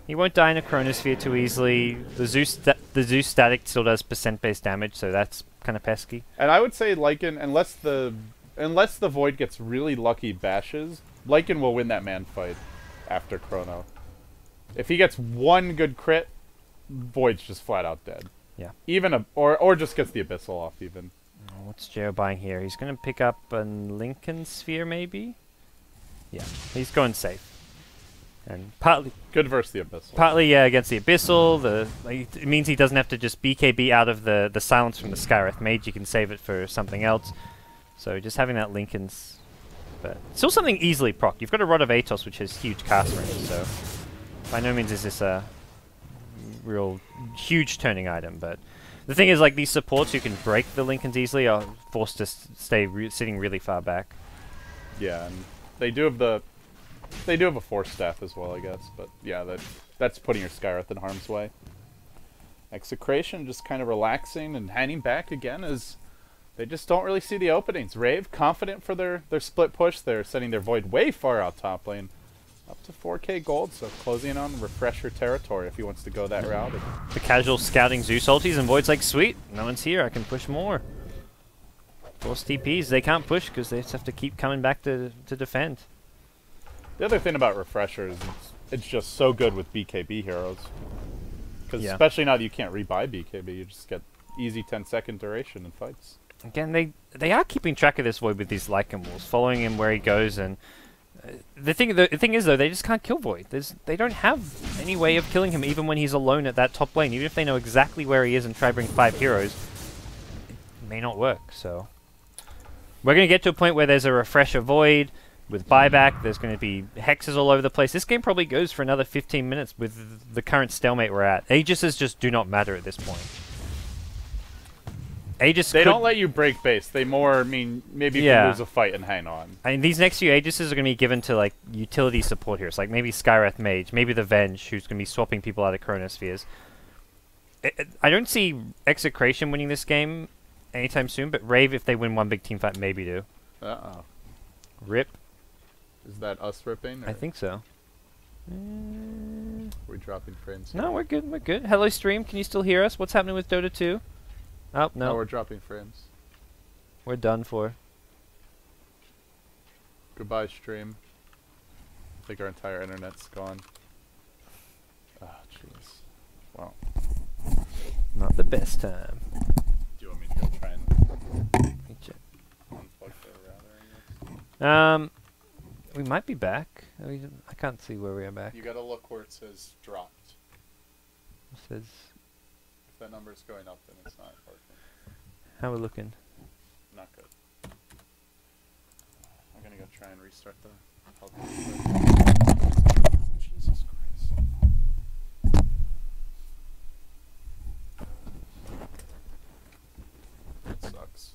He won't die in a Chronosphere too easily. The Zeus static still does percent-based damage, so that's kind of pesky. And I would say Lycan, unless the Void gets really lucky bashes, Lycan will win that man fight after Chrono. If he gets one good crit, Void's just flat out dead. Yeah. Even or just gets the Abyssal off even. Oh, what's Geo buying here? He's going to pick up a Lincoln Sphere maybe? Yeah, he's going safe. And partly good versus the Abyssal. Partly against the Abyssal. It means he doesn't have to just BKB out of the silence from the Skywrath Mage. You can save it for something else. So just having that Lincoln's, but still something easily procced. You've got a Rod of Atos, which has huge cast range. So by no means is this a real huge turning item. But the thing is, like, these supports who can break the Lincolns easily are forced to stay sitting really far back. Yeah, and they do have a Force Staff as well, I guess. But yeah, that's putting your Skywrath in harm's way. Execration just kind of relaxing and hanging back again as they just don't really see the openings. Rave, confident for their split push. They're sending their Void way far out top lane. Up to 4k gold, so closing in on Refresher territory if he wants to go that route. The casual scouting Zeus ultis, and Void's like, sweet, no one's here, I can push more. Force TPs, they can't push because they just have to keep coming back to defend. The other thing about Refresher is it's just so good with BKB heroes. Because especially now that you can't rebuy BKB, you just get easy 10-second duration in fights. Again, they are keeping track of this Void with these Lycan walls, following him where he goes, and the thing is though, they just can't kill Void. They don't have any way of killing him even when he's alone at that top lane. Even if they know exactly where he is and try to bring 5 heroes, it may not work. So we're going to get to a point where there's a Refresher Void with buyback. There's going to be hexes all over the place. This game probably goes for another 15 minutes with the current stalemate we're at. Aegises just do not matter at this point. Aegis They could, don't let you break base. They more mean maybe you Yeah. can lose a fight and hang on. I mean, these next few Aegises are going to be given to like utility support heroes, like maybe Skywrath Mage, maybe the Venge, who's going to be swapping people out of Chronospheres. I don't see Execration winning this game anytime soon, but Rave, if they win one big team fight, maybe do. Uh-oh. Rip. Is that us ripping? Or I think so. are we dropping frames? No, we're good. We're good. Hello, stream. Can you still hear us? What's happening with Dota 2? Oh, no. No, we're dropping frames. We're done for. Goodbye, stream. I think our entire internet's gone. Ah, jeez. Well. Not the best time. Do you want me to go try and Let me check. unplug the router? We might be back. I can't see where we are back. You gotta look where it says dropped. It says, If that number's going up, then it's not working. how we looking? Not good. I'm gonna go try and restart the help. Jesus Christ. That sucks.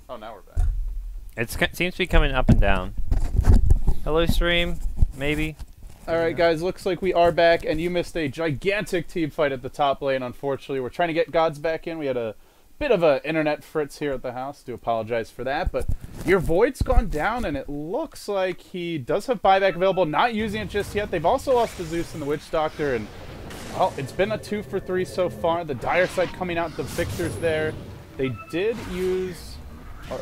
Oh, now we're back. It seems to be coming up and down. Hello, stream. Maybe. Alright guys, looks like we are back, and you missed a gigantic team fight at the top lane, unfortunately. We're trying to get GoDz back in. We had a bit of a internet fritz here at the house. Do apologize for that, but your Void's gone down, and it looks like he does have buyback available, not using it just yet. They've also lost the Zeus and the Witch Doctor, and well, it's been a 2 for 3 so far. The Dire side coming out, the Victor's there. They did use...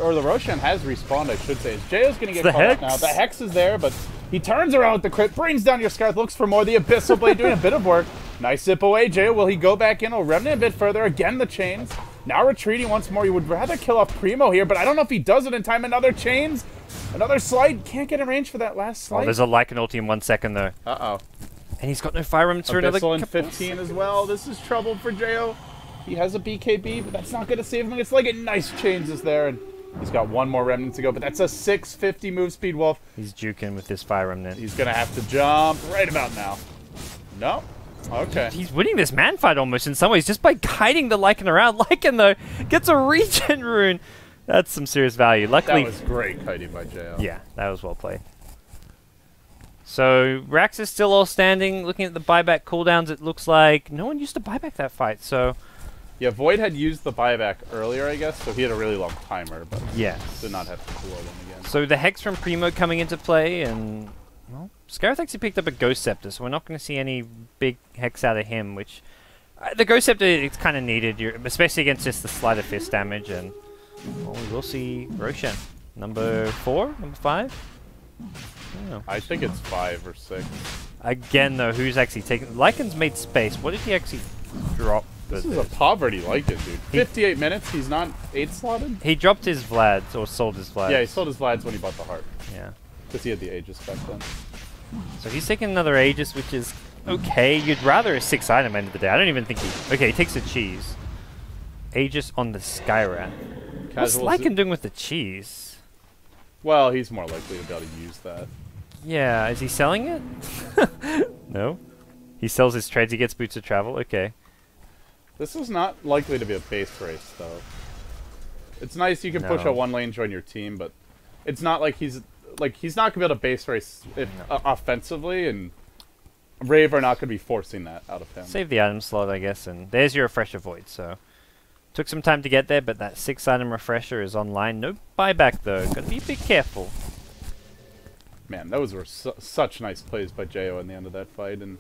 Or the Roshan has respawned, I should say. Jayo's going to get caught up now. The Hex is there, but he turns around with the crit, brings down your Scarth, looks for more. The Abyssal Blade doing a bit of work. Nice zip away, Jayo. Will he go back in? Will Remnant a bit further. Again, the chains. Now retreating once more. You would rather kill off Primo here, but I don't know if he does it in time. Another chains. Another slide. Can't get in range for that last slide. Oh, there's a Lycan ulti in 1 second, though. Uh-oh. And he's got no fire remnants for another Abyssal in couple 15 as well. This is trouble for Jayo. He has a BKB, but that's not going to save him. It's like a nice chains is there, and he's got one more remnant to go, but that's a 650 move speed Wolf. He's juking with this fire remnant. He's going to have to jump right about now. No? Okay. He's winning this man fight almost in some ways just by guiding the Lycan around. Lycan, though, gets a regen rune. That's some serious value. Luckily, That was great kiting by JL. yeah, that was well played. So, Rax is still all standing. Looking at the buyback cooldowns, it looks like no one used to buyback that fight, so... Yeah, Void had used the buyback earlier, I guess, so he had a really long timer, but yes. did not have to blow one again. So the Hex from Primo coming into play, and well, Scarith actually picked up a Ghost Scepter, so we're not going to see any big Hex out of him, which... the Ghost Scepter, it's kind of needed, especially against just the Sleight of Fist damage, and well, we will see Roshan. Number 4? Number 5? I think it's 5 or 6. Again, though, who's actually taking... Lycan's made space. What did he actually drop? This is a poverty Lycan, dude. 58 minutes, he's not 8-slotted? He dropped his Vlads, or sold his Vlads. Yeah, he sold his Vlads when he bought the heart. Yeah. Because he had the Aegis back then. So he's taking another Aegis, which is okay. You'd rather a 6-item end of the day. I don't even think he... Okay, he takes the cheese. Aegis on the Skyrath. What's Lycan doing with the cheese? Well, he's more likely to be able to use that. Yeah, is he selling it? No. He sells his trades, he gets boots of travel. Okay. This is not likely to be a base race, though. It's nice you can push a 1 lane join your team, but it's not like he's not going to be able to base race if, offensively, and Rave are not going to be forcing that out of him. Save the item slot, I guess, and there's your Refresher Void, so... Took some time to get there, but that 6-item Refresher is online. No buyback, though. Gotta be a bit careful. Man, those were such nice plays by Jo in the end of that fight, and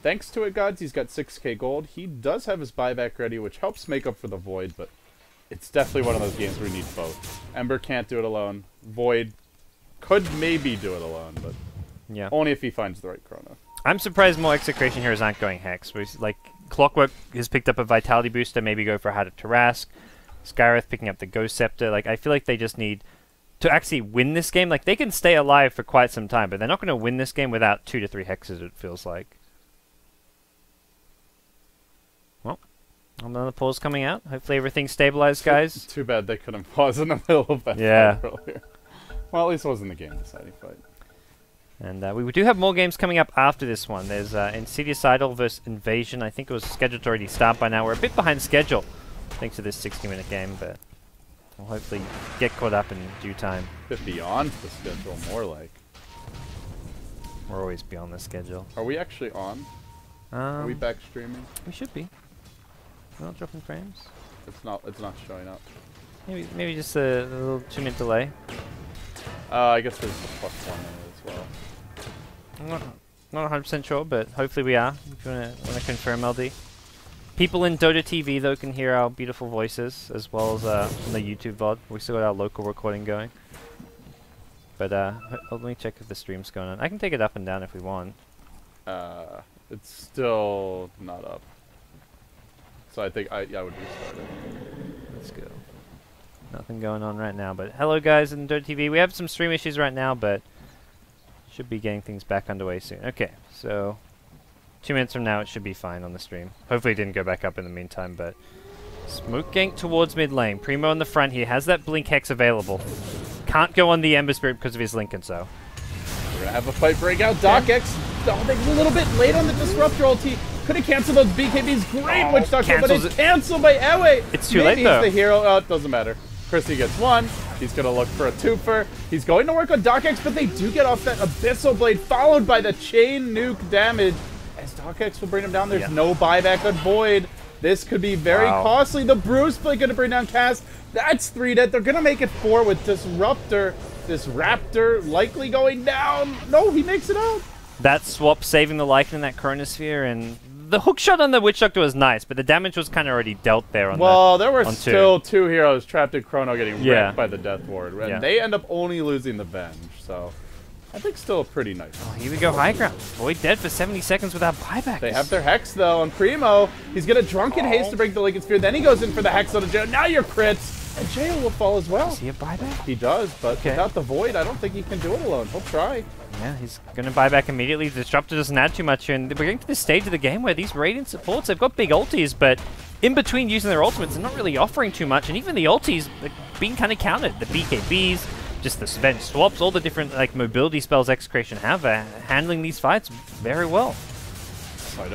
thanks to it, GoDz, he's got 6k gold. He does have his buyback ready, which helps make up for the Void, but it's definitely one of those games where you need both. Ember can't do it alone. Void could maybe do it alone, but yeah, only if he finds the right chrono. I'm surprised more Execration heroes aren't going Hex. Like, Clockwork has picked up a Vitality booster, maybe go for Heart of Tarask. Skyrath picking up the Ghost Scepter. Like, I feel like they just need to actually win this game. Like, they can stay alive for quite some time, but they're not going to win this game without 2 to 3 Hexes, it feels like. Well, another pause coming out. Hopefully everything's stabilized, guys. Too bad they couldn't pause in the middle of that fight earlier. Well, at least it wasn't the game-deciding fight. And we do have more games coming up after this one. There's Insidious Idol versus Invasion. I think it was scheduled to already start by now. We're a bit behind schedule thanks to this 60-minute game, but we'll hopefully get caught up in due time. Bit beyond the schedule, more like. We're always beyond the schedule. Are we actually on? Are we back streaming? We should be. We're not dropping frames. It's not showing up. Maybe just a little 2-minute delay. I guess there's the +1 in it as well. I'm not 100% sure, but hopefully we are. If you want to confirm, LD. People in Dota TV, though, can hear our beautiful voices, as well as on the YouTube VOD. We still got our local recording going. But let me check if the stream's going on. I can take it up and down if we want. It's still not up. So I think I would restart it. Let's go. Nothing going on right now, but hello guys in Dota TV. We have some stream issues right now, but should be getting things back underway soon. Okay, so 2 minutes from now it should be fine on the stream. Hopefully it didn't go back up in the meantime, but Smoke gank towards mid lane. Primo on the front here has that Blink Hex available. Can't go on the Ember Spirit because of his Lincoln, so. We're gonna have a fight break out. DocX, oh, they're a little bit late on the Disruptor ulti. Could have canceled those BKBs. Great Witch Doctor, but it's canceled by Ewe. It's too late though. He's the hero. Oh, it doesn't matter. Chrissy gets one. He's gonna look for a twofer. He's going to work on DocX, but they do get off that Abyssal Blade, followed by the chain nuke damage. As DocX will bring him down, there's no buyback on Void. This could be very costly. The Bruce Blade gonna bring down Cass. That's 3 dead. They're gonna make it 4 with Disruptor. This Raptor likely going down. No, he makes it out. That swap saving the Lycan in that Chronosphere, and the hook shot on the Witch Doctor was nice, but the damage was kind of already dealt there on there were still 2 heroes trapped in Chrono getting wrecked by the Death Ward, and they end up only losing the Venge, so I think still a pretty nice. Oh, here we go, high ground. Void dead for 70 seconds without buyback. They have their Hex, though, on Primo. He's going to Drunken Haste to break the Lincoln Sphere, then he goes in for the Hex on Jail. Now your crits, and Jail will fall as well. Does he have buyback? He does, but without the Void, I don't think he can do it alone. He'll try. Yeah, he's going to buy back immediately. Disruptor doesn't add too much here, and we're getting to this stage of the game where these Radiant supports, they've got big ultis, but in between using their ultimates, they're not really offering too much, and even the ultis are being kind of countered. The BKBs, just the Venge swaps, all the different like mobility spells Execration have, handling these fights very well.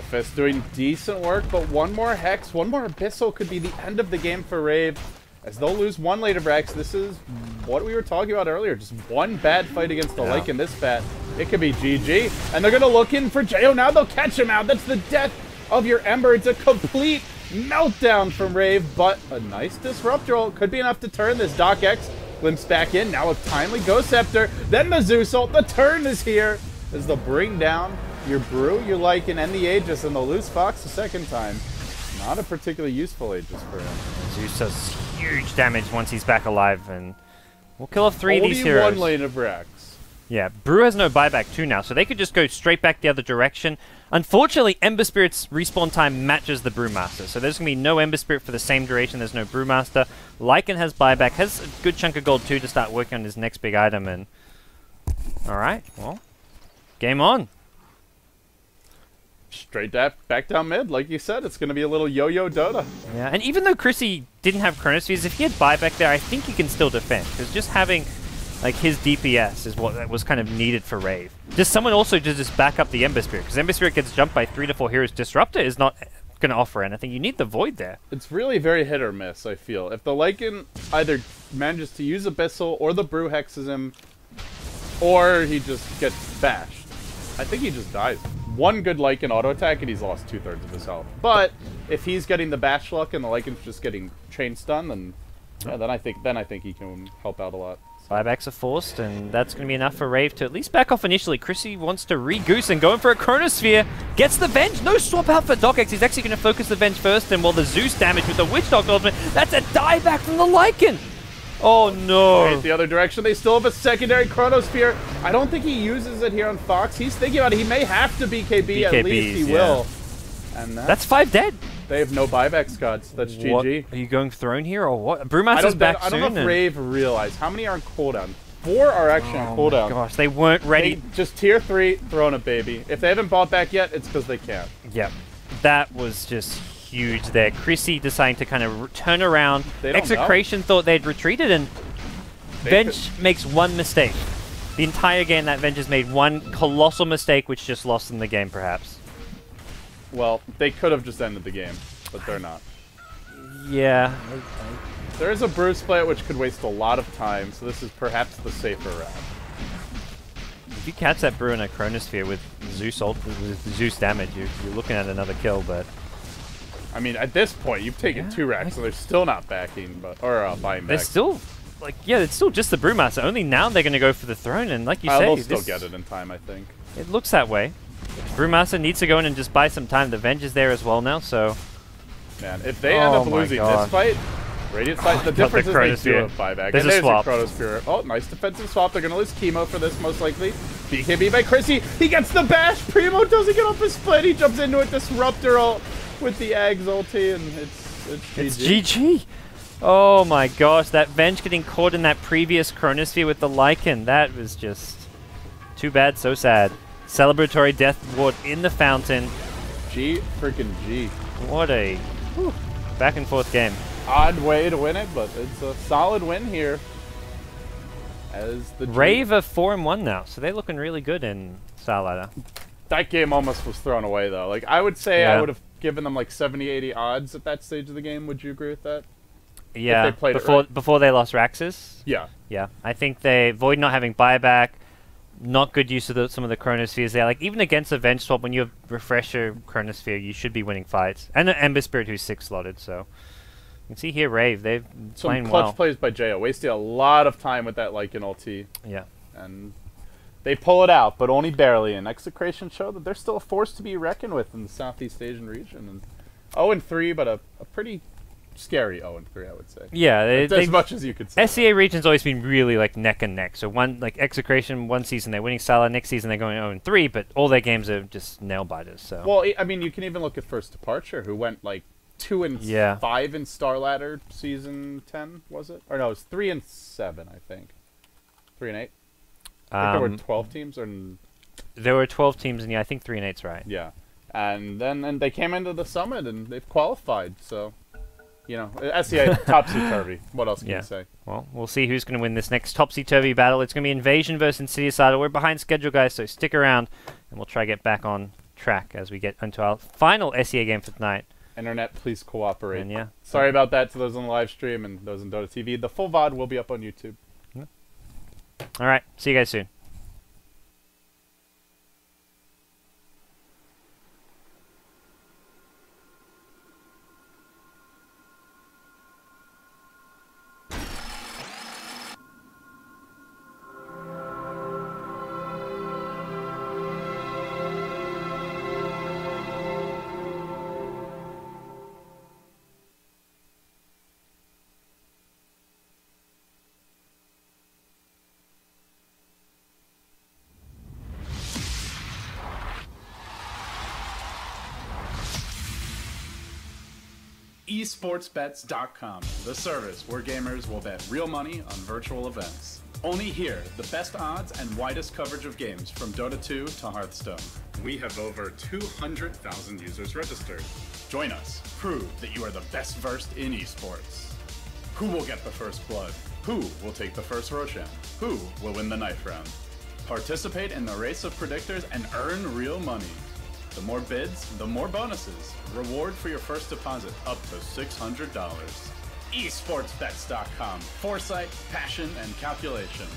Fist doing decent work, but one more Hex, one more Abyssal could be the end of the game for Rave. As they'll lose one later, Brax. This is what we were talking about earlier. Just one bad fight against the Lake in this bat. It could be GG. And they're going to look in for Jo. Now they'll catch him out. That's the death of your Ember. It's a complete meltdown from Rave, but a nice Disruptor ult could be enough to turn this. DocX glimpse back in. Now a timely Ghost Scepter. Then the Zeus ult. The turn is here as they'll bring down your Brew, your Lycan, and the Aegis, and they'll lose Fox a second time. Not a particularly useful Aegis for him. Zeus does huge damage once he's back alive, and we'll kill off 3 of these heroes. Only one lane of Rax. Yeah, Brew has no buyback too now, so they could just go straight back the other direction. Unfortunately, Ember Spirit's respawn time matches the Brewmaster, so there's going to be no Ember Spirit for the same duration. There's no Brewmaster. Lycan has buyback, has a good chunk of gold too to start working on his next big item, and alright, well, game on. Straight back down mid, like you said, it's going to be a little yo-yo Dota. Yeah, and even though Chrissy didn't have Chronospheres, if he had buyback there, I think he can still defend, because just having like his DPS is what was kind of needed for Rave. Does someone also just back up the Ember Spirit? Because Ember Spirit gets jumped by 3 to 4 heroes. Disruptor is not going to offer anything. You need the Void there. It's really very hit or miss, I feel. If the Lycan either manages to use Abyssal, or the Brew hexes him, or he just gets bashed, I think he just dies. One good Lycan auto attack and he's lost 2/3 of his health. But if he's getting the bash luck and the Lycan's just getting chain stun, then then I think he can help out a lot. Buybacks are forced, and that's going to be enough for Rave to at least back off initially. Chrissy wants to re-goose and go in for a Chronosphere. Gets the Venge. No swap out for DocX. He's actually going to focus the Venge first, and while the Zeus damage with the Witch Doctor ultimate, that's a dieback from the Lycan. Oh no! Right, the other direction, they still have a secondary Chronosphere. I don't think he uses it here on Fox. He's thinking about it. He may have to BKB, at least he will. And that's 5 dead. They have no buyback, Scots. That's GG. Are you going Throne here or what? Brewmaster's back soon. I don't know if Rave realized. How many are on cooldown? 4 are actually on cooldown. Oh gosh, they weren't ready. Just tier 3, Throne it, baby. If they haven't bought back yet, it's because they can't. Yep. That was just huge there. Chrissy deciding to kind of turn around. Execration thought they'd retreated, and Venge makes one mistake. The entire game, that Venge has made one colossal mistake, which just lost them the game, perhaps. Well, they could have just ended the game, but they're not. Yeah. There is a Brew split which could waste a lot of time, so this is perhaps the safer route. If you catch that Brew in a Chronosphere with Zeus damage, you're looking at another kill, but... I mean, at this point, you've taken 2 racks, so they're still not backing, or buying back. They're still, like, yeah, it's still just the Brewmaster. Only now they're going to go for the throne, and like you say... They'll still get it in time, I think. It looks that way. Brewmaster needs to go in and just buy some time. The Venge is there as well now, so... Man, if they end up losing this fight, Radiant Sight, the difference is they do a buyback. There's a swap. Chronosphere. Oh, nice defensive swap. They're going to lose Chemo for this, most likely. BKB by Chrissy. He gets the bash. Primo doesn't get off his split. He jumps into it. Disruptor ult with the Ags ulti, and it's GG. It's GG. Oh my gosh, that Venge getting caught in that previous Chronosphere with the Lycan. That was just too bad, so sad. Celebratory Death Ward in the fountain. G freaking G. What a back and forth game. Odd way to win it, but it's a solid win here. As the Rave are 4-1 now, so they're looking really good in Starladder. That game almost was thrown away, though. Like, I would say I would have given them like 70-80 odds at that stage of the game. Would you agree with that? Yeah, if they played before they lost Raxus? Yeah. Yeah, I think Void not having buyback, not good use of some of the Chronospheres there. Like, even against a Venge swap, when you have Refresher Chronosphere, you should be winning fights. And an Ember Spirit who's 6-slotted, so... You can see here Rave, they've playing well. Clutch plays by Jo, wasting a lot of time with that Lycan ulti. Yeah. And they pull it out, but only barely. And Execration showed that they're still a force to be reckoned with in the Southeast Asian region. And 0-3, but a pretty scary 0-3, I would say. Yeah, as much as you could say. SCA region's always been really like neck and neck. So like Execration, one season they're winning Starladder, next season they're going 0-3, but all their games are just nail biters. So. Well, I mean, you can even look at First Departure, who went like 2-5 in Starladder season 10, was it? Or no, it was 3-7, I think. 3-8. I think there were 12 teams, or there were 12 teams, and yeah, I think 3-8's right. Yeah, and then they came into the summit and they've qualified. So, you know, SCA topsy-turvy. What else can you say? Well, we'll see who's going to win this next topsy-turvy battle. It's going to be Invasion versus Insidious Idol. We're behind schedule, guys, so stick around, and we'll try to get back on track as we get into our final SCA game for tonight. Internet, please cooperate. And yeah. Sorry about that to those on the live stream and those on Dota TV. The full VOD will be up on YouTube. Yeah. All right. See you guys soon. esportsbets.com, the service where gamers will bet real money on virtual events. Only here, the best odds and widest coverage of games from Dota 2 to Hearthstone. We have over 200,000 users registered. Join us. Prove that you are the best versed in esports. Who will get the first blood? Who will take the first Roshan? Who will win the knife round? Participate in the race of predictors and earn real money. The more bids, the more bonuses. Reward for your first deposit up to $600. esportsbets.com. Foresight, passion, and calculation.